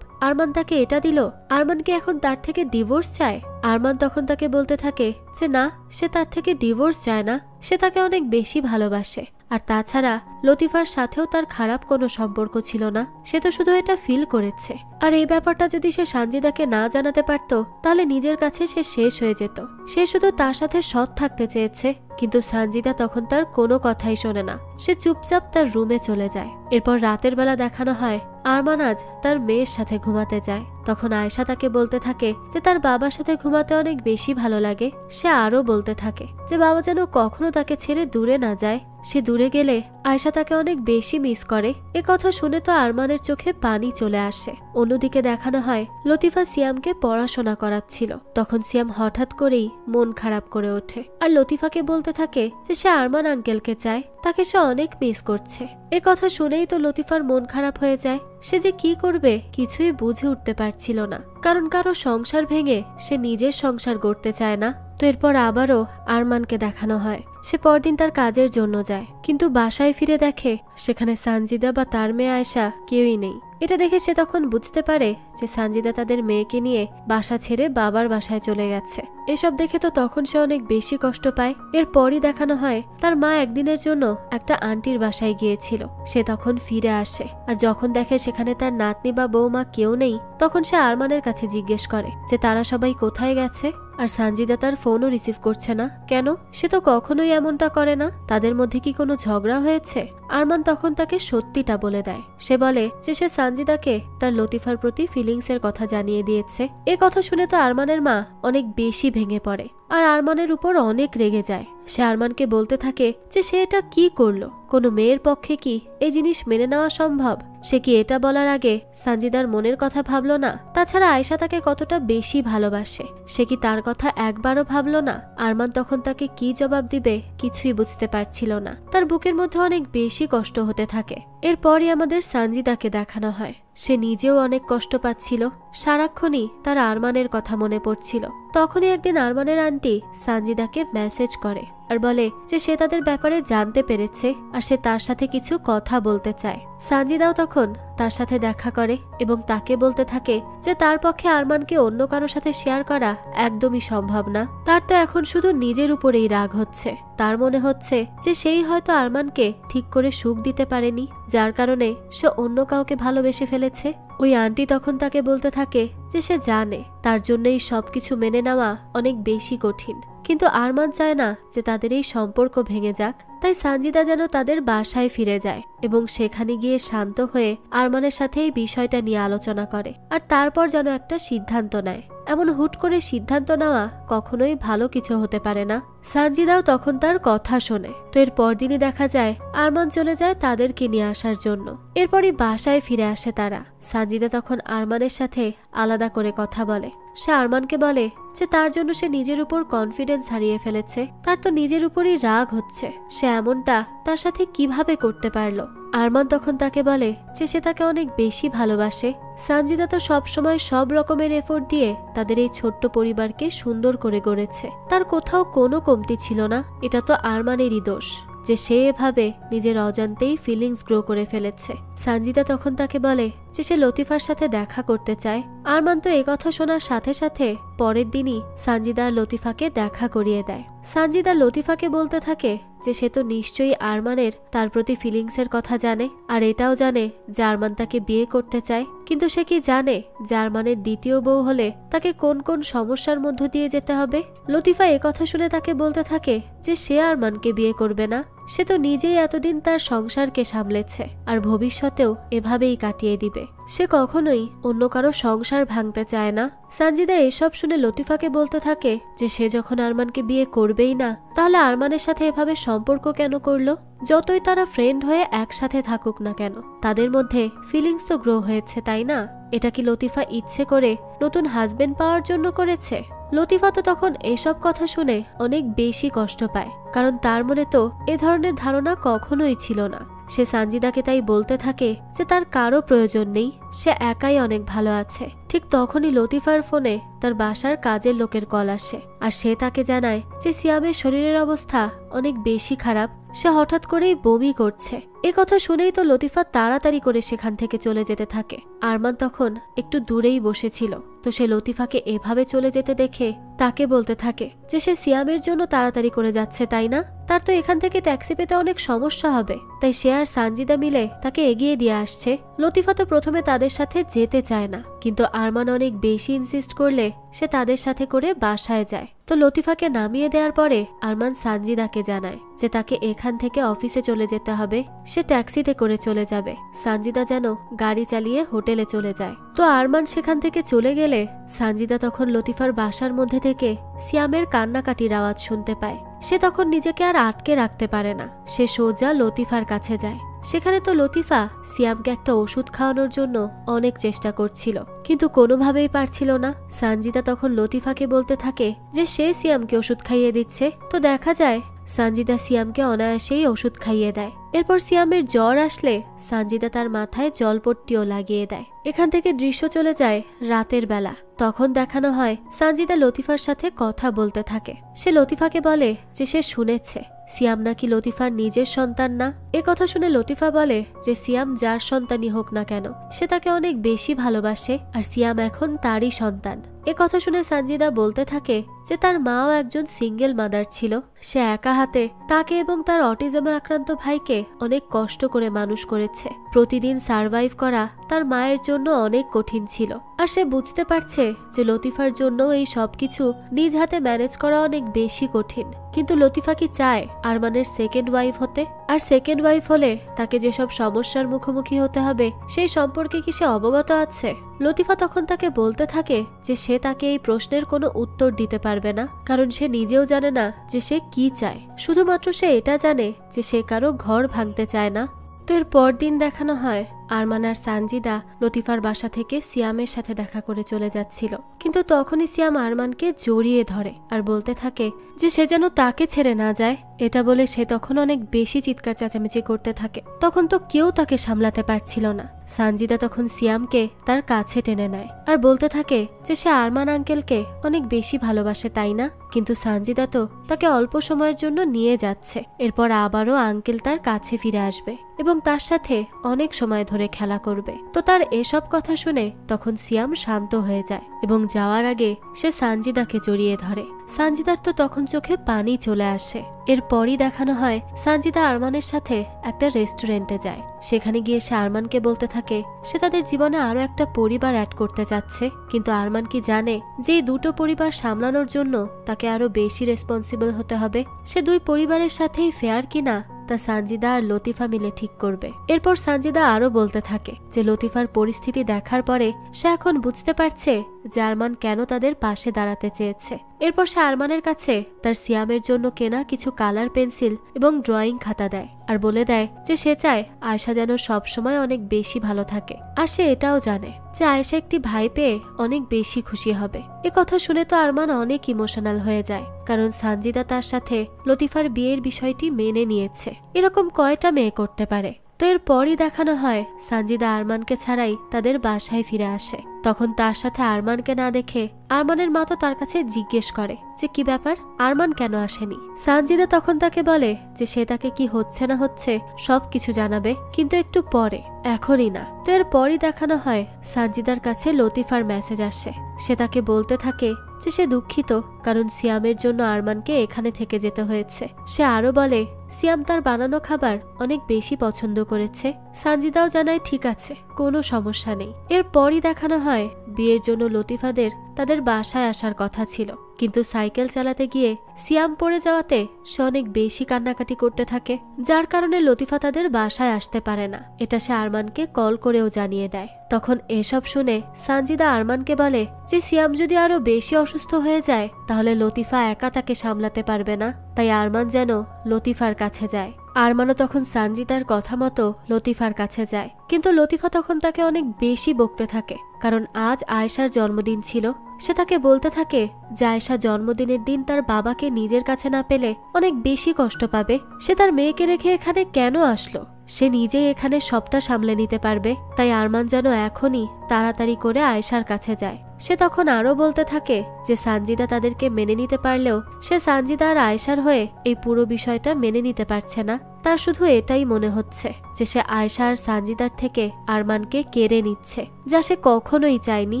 আরমান তাকে এটা দিল। আরমানকে এখন তার থেকে ডিভোর্স চায়। আরমান তখন তাকে বলতে থাকে যে না, সে তার থেকে ডিভোর্স চায় না, সে তাকে অনেক বেশি ভালোবাসে। আর তাছাড়া লতিফার সাথেও তার খারাপ কোনো সম্পর্ক ছিল না, সে তো শুধু এটা ফিল করেছে। আর এই ব্যাপারটা যদি সে সানজিদাকে না জানাতে পারত তাহলে নিজের কাছে সে শেষ হয়ে যেত। সে শুধু তার সাথে সৎ থাকতে চেয়েছে, কিন্তু সানজিদা তখন তার কোনো কথাই শোনে না। সে চুপচাপ তার রুমে চলে যায়। এরপর রাতের বেলা দেখানো হয় আরমান আজ তার মেয়ের সাথে ঘুমাতে যায়। তখন আয়েশা তাকে বলতে থাকে যে তার বাবার সাথে ঘুমাতে অনেক বেশি ভালো লাগে। সে আরো বলতে থাকে যে বাবা যেন কখনো তাকে ছেড়ে দূরে না যায়। সে দূরে গেলে আয়েশা তাকে অনেক বেশি মিস করে। এ কথা শুনে তো আরমানের চোখে পানি চলে আসে। অন্যদিকে দেখানো হয় লতিফা সিয়ামকে পড়াশোনা করাচ্ছিল। তখন সিয়াম হঠাৎ করেই মন খারাপ করে ওঠে আর লতিফাকে বলতে থাকে যে সে আরমান আঙ্কেলকে চায়, তাকে সে অনেক মিস করছে। এ কথা শুনেই তো লতিফার মন খারাপ হয়ে যায়। সে যে কি করবে কিছুই বুঝে উঠতে পারছিল না, কারণ কারো সংসার ভেঙে সে নিজের সংসার গড়তে চায় না। তো এরপর আবারও আরমানকে দেখানো হয় সে পরদিন তার কাজের জন্য যায়, কিন্তু বাসায় ফিরে দেখে সেখানে সানজিদা বা তার মেয়ে আয়েশা কেউই নেই। এটা দেখে সে তখন বুঝতে পারে যে সানজিদা তাদের মেয়েকে নিয়ে বাসা ছেড়ে বাবার বাসায় চলে গেছে। এসব দেখে তো তখন সে অনেক বেশি কষ্ট পায়। এরপরই দেখানো হয় তার মা একদিনের জন্য একটা আন্টির বাসায় গিয়েছিল। সে তখন ফিরে আসে আর যখন দেখে সেখানে তার নাতনি বা বৌমা কেউ নেই, তখন সে আরমানের কাছে জিজ্ঞেস করে যে তারা সবাই কোথায় গেছে। আর সানজিদা তার ফোনও রিসিভ করছে না কেন? সে তো কখনোই এমনটা করে না। তাদের মধ্যে কি কোনো ঝগড়া হয়েছে? আরমান তখন তাকে সত্যিটা বলে দেয়। সে বলে যে সে সানজিদাকে তার লতিফার প্রতি ফিলিংসের কথা জানিয়ে দিয়েছে। এ কথা শুনে তো আরমানের মা অনেক বেশি ভেঙে পড়ে আর আরমানের উপর অনেক রেগে যায়। সে আরমানকে বলতে থাকে যে সে এটা কি করলো, কোনো মেয়ের পক্ষে কি এই জিনিস মেনে নেওয়া সম্ভব? সে কি এটা বলার আগে সানজিদার মনের কথা ভাবলো না? তাছাড়া আয়েশা তাকে কতটা বেশি ভালোবাসে সে কি তার কথা একবারও ভাবলো না? আরমান তখন তাকে কি জবাব দিবে কিছুই বুঝতে পারছিল না। তার বুকের মধ্যে অনেক বেশি কষ্ট হতে থাকে। এরপরই আমাদের সানজিদাকে দেখানো হয় সে নিজেও অনেক কষ্ট পাচ্ছিল। সারাক্ষণই তার আরমানের কথা মনে পড়ছিল। তখনই একদিন আরমানের আন্টি সানজিদাকে মেসেজ করে আর বলে যে সে তাদের ব্যাপারে জানতে পেরেছে আর সে তার সাথে কিছু কথা বলতে চায়। সানজিদাও তখন তার সাথে দেখা করে এবং তাকে বলতে থাকে যে তার পক্ষে আরমানকে অন্য কারো সাথে শেয়ার করা একদমই সম্ভব না। তার তো এখন শুধু নিজের উপরেই রাগ হচ্ছে। তার মনে হচ্ছে যে সেই হয়তো আরমানকে ঠিক করে সুখ দিতে পারেনি, যার কারণে সে অন্য কাউকে ভালোবেসে ফেলেছে। ওই আন্টি তখন তাকে বলতে থাকে যে সে জানে তার জন্যই সবকিছু মেনে নেওয়া অনেক বেশি কঠিন, কিন্তু আরমান চায় না যে তাদের এই সম্পর্ক ভেঙে যাক। তাই সানজিদা যেন তাদের বাসায় ফিরে যায় এবং সেখানে গিয়ে শান্ত হয়ে আরমানের সাথে এই বিষয়টা নিয়ে আলোচনা করে আর তারপর যেন একটা সিদ্ধান্ত নেয়। এমন হুট করে সিদ্ধান্ত নেওয়া কখনোই ভালো কিছু হতে পারে না। সানজিদাও তখন তার কথা শোনে। তো এর পরদিনই দেখা যায় আরমান চলে যায় তাদেরকে নিয়ে আসার জন্য। এরপরই বাসায় ফিরে আসে তারা। সানজিদা তখন আরমানের সাথে আলাদা করে কথা বলে। সে আরমানকে বলে যে তার জন্য সে নিজের উপর কনফিডেন্স হারিয়ে ফেলেছে। তার তো নিজের উপরই রাগ হচ্ছে, সে এমনটা তার সাথে কিভাবে করতে পারলো। আরমান তখন তাকে বলে যে সে তাকে অনেক বেশি ভালোবাসে। সানজিদা তো সবসময় সব রকমের এফোর্ট দিয়ে তাদের এই ছোট্ট পরিবারকে সুন্দর করে গড়েছে। তার কোথাও কোনো কমতি ছিল না। এটা তো আরমানেরই দোষ যে সে এভাবে নিজের অজান্তেই ফিলিংস গ্রো করে ফেলেছে। সানজিদা তখন তাকে বলে যে সে লতিফার সাথে দেখা করতে চায়। আরমান তো একথা শোনার সাথে সাথে পরের দিনই সানজিদা আর লতিফাকে দেখা করিয়ে দেয়। সানজিদা লতিফাকে বলতে থাকে যে সে তো নিশ্চয়ই আরমানের তার প্রতি ফিলিংসের কথা জানে আর এটাও জানে যে আরমান তাকে বিয়ে করতে চায়, কিন্তু সে কি জানে যে আরমানের দ্বিতীয় বউ হলে তাকে কোন কোন সমস্যার মধ্য দিয়ে যেতে হবে? লতিফা একথা শুনে তাকে বলতে থাকে যে সে আরমানকে বিয়ে করবে না। সে তো নিজেই এতদিন তার সংসারকে সামলেছে আর ভবিষ্যতেও এভাবেই কাটিয়ে দিবে। সে কখনোই অন্য কারো সংসার ভাঙতে চায় না। সানজিদা এসব শুনে লতিফাকে বলতে থাকে যে সে যখন আরমানকে বিয়ে করবেই না, তাহলে আরমানের সাথে এভাবে সম্পর্ক কেন করলো? যতই তারা ফ্রেন্ড হয়ে একসাথে থাকুক না কেন, তাদের মধ্যে ফিলিংস তো গ্রো হয়েছে, তাই না? এটা কি লতিফা ইচ্ছে করে নতুন হাজবেন্ড পাওয়ার জন্য করেছে? লতিফা তো তখন এসব কথা শুনে অনেক বেশি কষ্ট পায়, কারণ তার মনে তো এ ধরনের ধারণা কখনোই ছিল না। সে সানজিদাকে তাই বলতে থাকে যে তার কারো প্রয়োজন নেই, সে একাই অনেক ভালো আছে। ঠিক তখনই লতিফার ফোনে তার বাসার কাজের লোকের কল আসে আর সে তাকে জানায় যে সিয়ামের শরীরের অবস্থা অনেক বেশি খারাপ, সে হঠাৎ করেই বমি করছে। এ কথা শুনেই তো লতিফা তাড়াতাড়ি করে সেখান থেকে চলে যেতে থাকে। আরমান তখন একটু দূরেই বসেছিল, তো সে লতিফাকে এভাবে চলে যেতে দেখে তাকে বলতে থাকে যে সে সিয়ামের জন্য তাড়াতাড়ি করে যাচ্ছে, তাই না? তার তো এখান থেকে ট্যাক্সি পেতে অনেক সমস্যা হবে, তাই সে আর সানজিদা মিলে তাকে এগিয়ে দিয়ে আসছে। লতিফা তো প্রথমে তাদের সাথে যেতে চায় না, কিন্তু আরমান অনেক বেশি ইনসিস্ট করলে সে তাদের সাথে করে বাসায় যায় তো লতিফাকে নামিয়ে দেওয়ার পরে আরমান সানজিদাকে জানায় যে তাকে এখান থেকে অফিসে চলে যেতে হবে, সে ট্যাক্সিতে করে চলে যাবে। সানজিদা যেন গাড়ি চালিয়ে হোটেলে চলে যায়। তো আরমান সেখান থেকে চলে গেলে সানজিদা তখন লতিফার বাসার মধ্যে থেকে সিয়ামের কান্নাকাটির আওয়াজ শুনতে পায়। সে তখন নিজেকে আর আটকে রাখতে পারে না, সে সোজা লতিফার কাছে যায়। সেখানে তো লতিফা সিয়ামকে একটা ওষুধ খাওয়ানোর জন্য অনেক চেষ্টা করছিল, কিন্তু কোনোভাবেই পারছিল না। সানজিদা তখন লতিফাকে বলতে থাকে যে সে সিয়ামকে ওষুধ খাইয়ে দিচ্ছে। তো দেখা যায় সানজিদা সিয়ামকে অনায়াসেই ওষুধ খাইয়ে দেয়। এরপর সিয়ামের জ্বর আসলে সানজিদা তার মাথায় জলপট্টিও লাগিয়ে দেয়। এখান থেকে দৃশ্য চলে যায় রাতের বেলা। তখন দেখানো হয় সানজিদা লতিফার সাথে কথা বলতে থাকে। সে লতিফাকে বলে যে সে শুনেছে সিয়াম নাকি লতিফার নিজের সন্তান না। এ কথা শুনে লতিফা বলে যে সিয়াম যার সন্তানই হোক না কেন সে তাকে অনেক বেশি ভালোবাসে, আর সিয়াম এখন তারই সন্তান। এ কথা শুনে সানজিদা বলতে থাকে যে তার মাও একজন সিঙ্গেল মাদার ছিল, সে একা হাতে তাকে এবং তার অটিজমে আক্রান্ত ভাইকে অনেক কষ্ট করে মানুষ করেছে। প্রতিদিন সারভাইভ করা তার মায়ের জন্য অনেক কঠিন ছিল, আর সে বুঝতে পারছে যে লতিফার জন্য এই সবকিছু নিজ হাতে ম্যানেজ করা অনেক বেশি কঠিন। কিন্তু লতিফা কি চায় আরমানের সেকেন্ড ওয়াইফ হতে? আর সেকেন্ড ওয়াইফ হলে তাকে যেসব সমস্যার মুখোমুখি হতে হবে সেই সম্পর্কে কি সে অবগত আছে? লতিফা তখন তাকে বলতে থাকে যে সে তাকে এই প্রশ্নের কোনো উত্তর দিতে পারবে না, কারণ সে নিজেও জানে না যে সে কি চায়। শুধুমাত্র সে এটা জানে যে সে কারো ঘর ভাঙতে চায় না। তো এর পরদিন দেখানো হয় আরমান আর সানজিদা লতিফার বাসা থেকে সিয়ামের সাথে দেখা করে চলে যাচ্ছিল, কিন্তু তখনই সিয়াম আরমানকে জড়িয়ে ধরে আর বলতে থাকে যে সে যেন তাকে ছেড়ে না যায়। এটা বলে সে তখন অনেক বেশি চিৎকার চেঁচামেচি করতে থাকে। তখন তো কেউ তাকে সামলাতে পারছিল না। সানজিদা তখন সিয়ামকে তার কাছে টেনে নেয় আর বলতে থাকে যে সে আরমান আঙ্কেলকে অনেক বেশি ভালোবাসে, তাই না? কিন্তু সানজিদা তো তাকে অল্প সময়ের জন্য নিয়ে যাচ্ছে, এরপর আবারও আঙ্কেল তার কাছে ফিরে আসবে এবং তার সাথে অনেক সময় ধরে খেলা করবে। তো তার এসব কথা শুনে তখন সিয়াম শান্ত হয়ে যায় এবং যাওয়ার আগে সে সানজিদাকে জড়িয়ে ধরে। সানজিদার তো তখন চোখে পানি চলে আসে। এরপরই দেখানো হয় সানজিদা আরমানের সাথে একটা রেস্টুরেন্টে যায়। সেখানে গিয়ে সে আরমানকে বলতে থাকে সে তাদের জীবনে আরো একটা পরিবার অ্যাড করতে চাচ্ছে, কিন্তু আরমান কি জানে যে এই দুটো পরিবার সামলানোর জন্য তাকে আরো বেশি রেসপন্সিবল হতে হবে। সে দুই পরিবারের সাথেই ফেয়ার কিনা তা সানজিদা আর লতিফা মিলে ঠিক করবে। এরপর সানজিদা আরো বলতে থাকে যে লতিফার পরিস্থিতি দেখার পরে সে এখন বুঝতে পারছে যে আরমান কেন তাদের পাশে দাঁড়াতে চেয়েছে। এরপর সে আরমানের কাছে তার সিয়ামের জন্য কেনা কিছু কালার পেন্সিল এবং ড্রয়িং খাতা দেয় আর বলে দেয় যে সে চায় আয়শা যেন সবসময় অনেক বেশি ভালো থাকে, আর সে এটাও জানে যে আয়শা একটি ভাই পেয়ে অনেক বেশি খুশি হবে। এ কথা শুনে তো আরমান অনেক ইমোশনাল হয়ে যায়, কারণ সানজিদা তার সাথে লতিফার বিয়ের বিষয়টি মেনে নিয়েছে। এরকম কয়টা মেয়ে করতে পারে? তো এরপরই দেখানো হয় সানজিদা আরমানকে ছাড়াই তাদের বাসায় ফিরে আসে। তখন তার সাথে আরমানকে না দেখে আরমানের মা তো তার কাছে জিজ্ঞেস করে যে কি ব্যাপার, আরমান কেন আসেনি? সানজিদা তখন তাকে বলে যে সে তাকে কি হচ্ছে না হচ্ছে সবকিছু জানাবে, কিন্তু একটু পরে, এখনই না। তো এরপরই দেখানো হয় সানজিদার কাছে লতিফার মেসেজ আসে। সে তাকে বলতে থাকে যে সে দুঃখিত কারণ সিয়ামের জন্য আরমানকে এখানে থেকে যেতে হয়েছে। সে আরো বলে সিয়াম তার বানানো খাবার অনেক বেশি পছন্দ করেছে। সানজিদাও জানায় ঠিক আছে, কোনো সমস্যা নেই। এরপরই দেখানো হয় বিয়ের জন্য লতিফাদের তাদের বাসায় আসার কথা ছিল, কিন্তু সাইকেল চালাতে গিয়ে সিয়াম পড়ে যাওয়াতে সে অনেক বেশি কান্নাকাটি করতে থাকে, যার কারণে লতিফা তাদের বাসায় আসতে পারে না। এটা সে আরমানকে কল করেও জানিয়ে দেয়। তখন এসব শুনে সানজিদা আরমানকে বলে যে সিয়াম যদি আরো বেশি অসুস্থ হয়ে যায় তাহলে লতিফা একা তাকে সামলাতে পারবে না, তাই আরমান যেন লতিফার কাছে যায়। আরমানও তখন সানজিদার কথা মতো লতিফার কাছে যায়, কিন্তু লতিফা তখন তাকে অনেক বেশি বকতে থাকে, কারণ আজ আয়েশার জন্মদিন ছিল। সে তাকে বলতে থাকে যে আয়েশা জন্মদিনের দিন তার বাবাকে নিজের কাছে না পেলে অনেক বেশি কষ্ট পাবে। সে তার মেয়েকে রেখে এখানে কেন আসলো? সে নিজেই এখানে সবটা সামলে নিতে পারবে, তাই আরমান যেন এখনই তাড়াতাড়ি করে আয়েশার কাছে যায়। সে তখন আরো বলতে থাকে যে সানজিদা তাদেরকে মেনে নিতে পারলেও সে সানজিদা আর আয়েশার হয়ে এই পুরো বিষয়টা মেনে নিতে পারছে না। তার শুধু এটাই মনে হচ্ছে যে সে আয়েশা আর সানজিদার থেকে আরমানকে কেড়ে নিচ্ছে, যা সে কখনোই চায়নি।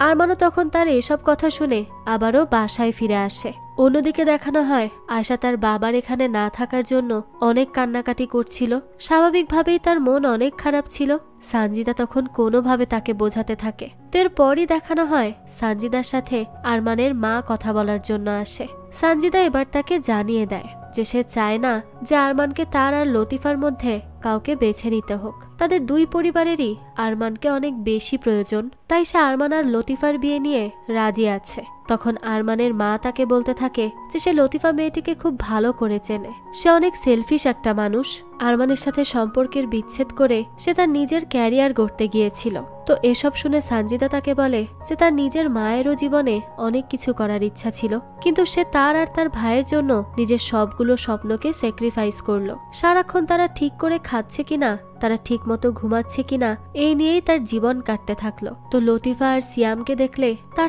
আরমানও তখন তার এসব কথা শুনে আবারও বাসায় ফিরে আসে। অন্যদিকে দেখানো হয় আয়েশা তার বাবার এখানে না থাকার জন্য অনেক কান্নাকাটি করছিল। স্বাভাবিকভাবেই তার মন অনেক খারাপ ছিল। সানজিদা তখন কোনোভাবে তাকে বোঝাতে থাকে। তো এরপরই দেখানো হয় সানজিদার সাথে আরমানের মা কথা বলার জন্য আসে। সানজিদা এবার তাকে জানিয়ে দেয় যে সে চায় না যে আরমানকে তার আর লতিফার মধ্যে কাউকে বেছে নিতে হোক। তাদের দুই পরিবারেরই আরমানকে অনেক বেশি প্রয়োজন, তাই সে আরমান আর লতিফার বিয়ে নিয়ে রাজি আছে। তখন আরমানের মা তাকে বলতে থাকে যে সে লতিফা মেয়েটিকে খুব ভালো করে চেনে, সে অনেক সেলফিশ একটা মানুষ। আরমানের সাথে সম্পর্কের বিচ্ছেদ করে সে তার নিজের ক্যারিয়ার গড়তে গিয়েছিল। তো এসব শুনে সানজিদা তাকে বলে যে তার নিজের মায়েরও জীবনে অনেক কিছু করার ইচ্ছা ছিল, কিন্তু সে তার আর তার ভাইয়ের জন্য নিজের সবগুলো স্বপ্নকে স্যাক্রিফাইস করলো। সারাক্ষণ তারা ঠিক করে খাচ্ছে কিনা, তারা ঠিক মতো ঘুমাচ্ছে কিনা, এই নিয়েই তার জীবন কাটতে থাকলো। তো লতিফা আর সিয়ামকে দেখলে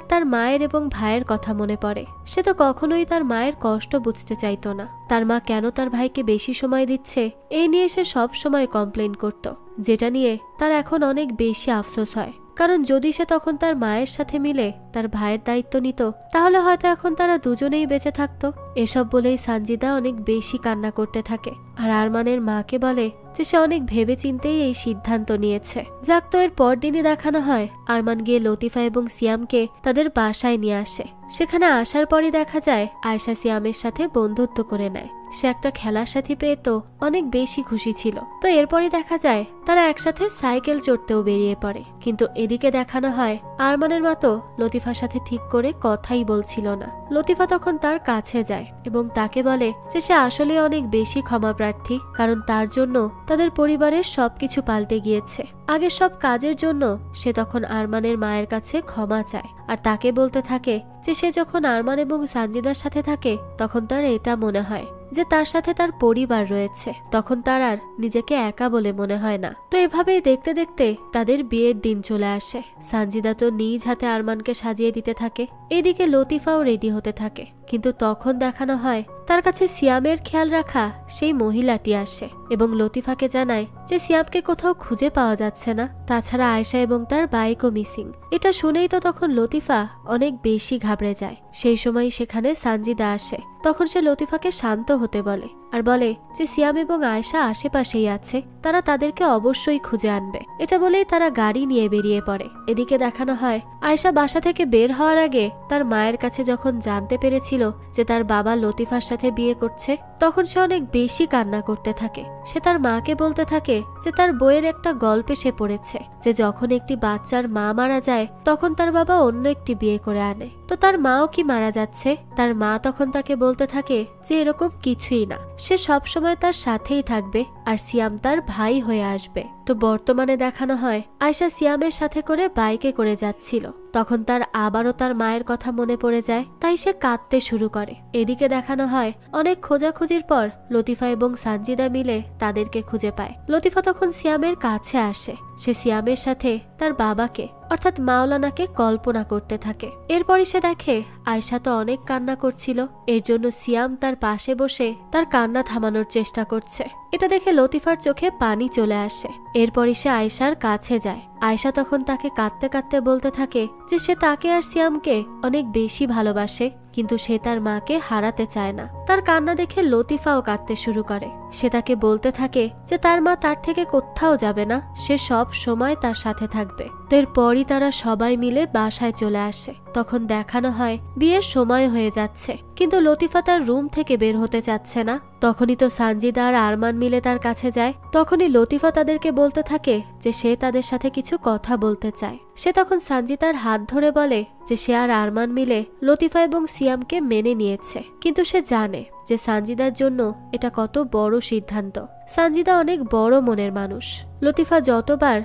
তার মায়ের এবং ভাইয়ের কথা মনে পড়ে। সে তো কখনোই তার মায়ের কষ্ট বুঝতে চাইতো না। তার মা কেন তার ভাইকে বেশি সময় দিচ্ছে এই নিয়ে সে সব সময় কমপ্লেইন করত, যেটা নিয়ে তার এখন অনেক বেশি আফসোস হয়। কারণ যদি সে তখন তার মায়ের সাথে মিলে তার ভাইয়ের দায়িত্ব নিত, তাহলে হয়তো এখন তারা দুজনেই বেঁচে থাকতো। এসব বলেই সানজিদা অনেক বেশি কান্না করতে থাকে আর আরমানের মাকে বলে যে সে অনেক ভেবে চিন্তেই এই সিদ্ধান্ত নিয়েছে। যাক, তো এর পরদিনই দেখানো হয় আরমান গিয়ে লতিফা এবং সিয়ামকে তাদের বাসায় নিয়ে আসে। সেখানে আসার পরই দেখা যায় আয়েশা সিয়ামের সাথে বন্ধুত্ব করে নেয়। সে একটা খেলার সাথী পেয়ে তো অনেক বেশি খুশি ছিল। তো এরপরই দেখা যায় তারা একসাথে সাইকেল চড়তেও বেরিয়ে পড়ে। কিন্তু এদিকে দেখানো হয় আরমানের মতো লতিফার সাথে ঠিক করে কথাই বলছিল না। লতিফা তখন তার কাছে যায় এবং তাকে বলে যে সে আসলে অনেক বেশি ক্ষমা প্রার্থী, কারণ তার জন্য তাদের পরিবারের সবকিছু পাল্টে গিয়েছে। আগের সব কাজের জন্য সে তখন আরমানের মায়ের কাছে ক্ষমা চায় আর তাকে বলতে থাকে যে সে যখন আরমান এবং সানজিদার সাথে থাকে তখন তার এটা মনে হয় যে তার সাথে তার পরিবার রয়েছে, তখন তার আর নিজেকে একা বলে মনে হয় না। তো এভাবেই দেখতে দেখতে তাদের বিয়ের দিন চলে আসে। সানজিদা তো নিজ হাতে আরমানকে সাজিয়ে দিতে থাকে, এদিকে লতিফাও রেডি হতে থাকে। কিন্তু তখন দেখানো হয় তার কাছে সিয়ামের খেয়াল রাখা সেই মহিলাটি আসে এবং লতিফাকে জানায় যে সিয়ামকে কোথাও খুঁজে পাওয়া যাচ্ছে না, তাছাড়া আয়েশা এবং তার বাইকও মিসিং। এটা শুনেই তো তখন লতিফা অনেক বেশি ঘাবড়ে যায়। সেই সময় সেখানে সানজিদা আসে। তখন সে লতিফাকে শান্ত হতে বলে আর বলে যে সিয়াম এবং আয়েশা আশেপাশেই আছে, তারা তাদেরকে অবশ্যই খুঁজে আনবে। এটা বলেই তারা গাড়ি নিয়ে বেরিয়ে পড়ে। এদিকে দেখানো হয় আয়েশা বাসা থেকে বের হওয়ার আগে তার মায়ের কাছে যখন জানতে পেরেছিল যে তার বাবা লতিফার সাথে বিয়ে করছে, তখন সে অনেক বেশি কান্না করতে থাকে। সে তার মাকে বলতে থাকে যে তার বইয়ের একটা গল্পে সে পড়েছে যে যখন একটি বাচ্চার মা মারা যায় তখন তার বাবা অন্য একটি বিয়ে করে আনে। তো তার মাও কি মারা যাচ্ছে? তার মা তখন তাকে বলতে থাকে যে এরকম কিছুই না, সে সব সময় তার সাথেই থাকবে আর সিয়াম তার ভাই হয়ে আসবে। তো বর্তমানে দেখানো হয় আয়েশা সিয়ামের সাথে করে বাইকে করে যাচ্ছিল। তখন তার আবারও তার মায়ের কথা মনে পড়ে যায়, তাই সে কাঁদতে শুরু করে। এদিকে দেখানো হয় অনেক খোঁজাখুঁজির পর লতিফা এবং সানজিদা মিলে তাদেরকে খুঁজে পায়। লতিফা তখন সিয়ামের কাছে আসে। সে সিয়ামের সাথে তার বাবাকে অর্থাৎ মাওলানাকে কল্পনা করতে থাকে। এরপরই সে দেখে আয়েশা তো অনেক কান্না করছিল, এর জন্য সিয়াম তার পাশে বসে তার কান্না থামানোর চেষ্টা করছে। এটা দেখে লতিফার চোখে পানি চলে আসে। এরপরই সে আয়েশার কাছে যায়। আয়েশা তখন তাকে কাঁদতে কাঁদতে বলতে থাকে যে সে তাকে আর সিয়ামকে অনেক বেশি ভালোবাসে, কিন্তু সে তার মাকে হারাতে চায় না। তার কান্না দেখে লতিফাও কাঁদতে শুরু করে। সে তাকে বলতে থাকে যে তার মা তার থেকে কোথাও যাবে না, সে সব সময় তার সাথে থাকবে। তো এরপরই তারা সবাই মিলে বাসায় চলে আসে। তখন দেখানো হয় বিয়ের সময় হয়ে যাচ্ছে, কিন্তু লতিফা তার রুম থেকে বের হতে চাচ্ছে না। তখনই তো সানজিদা আর আরমান মিলে তার কাছে যায়। তখনই লতিফা তাদেরকে বলতে থাকে যে সে তাদের সাথে কিছু কথা বলতে চায়। সে তখন সানজিদার হাত ধরে বলে যে সে আর আরমান মিলে লতিফা এবং সিয়ামকে মেনে নিয়েছে, কিন্তু সে জানে যে সানজিদার জন্য এটা কত বড় সিদ্ধান্ত। সানজিদা অনেক বড় মনের মানুষ। লতিফা যতবার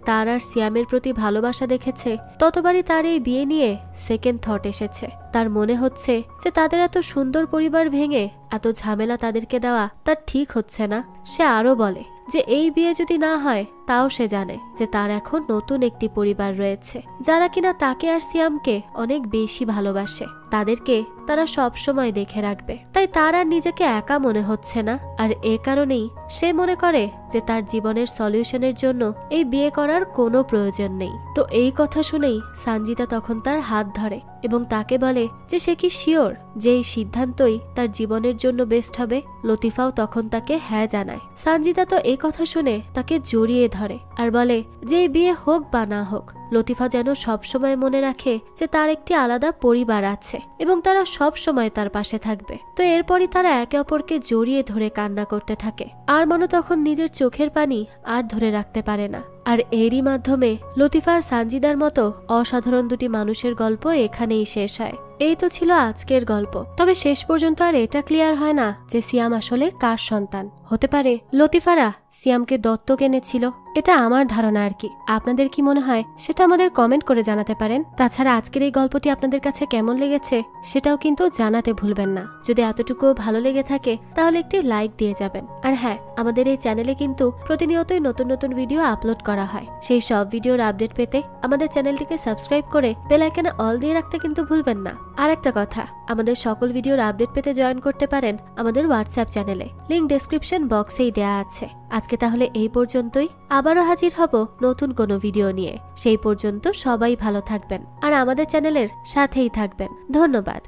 তার আর সিয়ামের প্রতি ভালোবাসা দেখেছে, ততবারই তার এই বিয়ে নিয়ে সেকেন্ড থট এসেছে। তার মনে হচ্ছে যে তাদের এত সুন্দর পরিবার ভেঙে এত ঝামেলা তাদেরকে দেওয়া তার ঠিক হচ্ছে না। সে আরো বলে যে এই বিয়ে যদি না হয় তাও সে জানে যে তার এখন নতুন একটি পরিবার রয়েছে, যারা কিনা তাকে আর সিয়ামকে অনেক বেশি ভালোবাসে। তাদেরকে তারা সব সময় দেখে রাখবে। তাই তার আর নিজেকে একা মনে হচ্ছে না। আর এ কারণেই সে মনে করে যে তার জীবনের সলিউশনের জন্য এই বিয়ে করার কোনো প্রয়োজন নেই। তো এই কথা শুনেই সানজিদা তখন তার হাত ধরে এবং তাকে বলে যে সে কি শিওর যে এই সিদ্ধান্তই তার জীবনের জন্য বেস্ট হবে। লতিফাও তখন তাকে হ্যাঁ জানায়। সানজিদা তো এই কথা শুনে তাকে জড়িয়ে ধরে আর বলে যে বিয়ে হোক বা না হোক, লতিফা যেন সবসময় মনে রাখে যে তার একটি আলাদা পরিবার আছে এবং তারা সব সময় তার পাশে থাকবে। তো এরপরই তারা একে অপরকে জড়িয়ে ধরে কান্না করতে থাকে। আর মনো তখন নিজের চোখের পানি আর ধরে রাখতে পারে না। আর এরই মাধ্যমে লতিফা আর সানজিদার মতো অসাধারণ দুটি মানুষের গল্প এখানেই শেষ হয়। এই তো ছিল আজকের গল্প। তবে শেষ পর্যন্ত আর এটা ক্লিয়ার হয় না যে সিয়াম আসলে কার সন্তান। হতে পারে লতিফারা সিয়ামকে দত্তক এনেছিল, এটা আমার ধারণা আর কি। আপনাদের কি মনে হয় সেটা আমাদের কমেন্ট করে জানাতে পারেন। তাছাড়া আজকের এই গল্পটি আপনাদের কাছে কেমন লেগেছে সেটাও কিন্তু জানাতে ভুলবেন না। যদি এতটুকু ভালো লেগে থাকে তাহলে একটি লাইক দিয়ে যাবেন। আর হ্যাঁ, আমাদের এই চ্যানেলে কিন্তু প্রতিনিয়তই নতুন নতুন ভিডিও আপলোড করা হয়। সেই সব ভিডিওর আপডেট পেতে আমাদের চ্যানেলটিকে সাবস্ক্রাইব করে বেল আইকনে অল দিয়ে রাখতে কিন্তু ভুলবেন না। আর একটা কথা, আমাদের সকল ভিডিওর আপডেট পেতে জয়েন করতে পারেন আমাদের হোয়াটসঅ্যাপ চ্যানেলে, লিংক ডেসক্রিপশন বক্সেই দেয়া আছে। আজকে তাহলে এই পর্যন্তই। আবারও হাজির হব নতুন কোনো ভিডিও নিয়ে। সেই পর্যন্ত সবাই ভালো থাকবেন আর আমাদের চ্যানেলের সাথেই থাকবেন। ধন্যবাদ।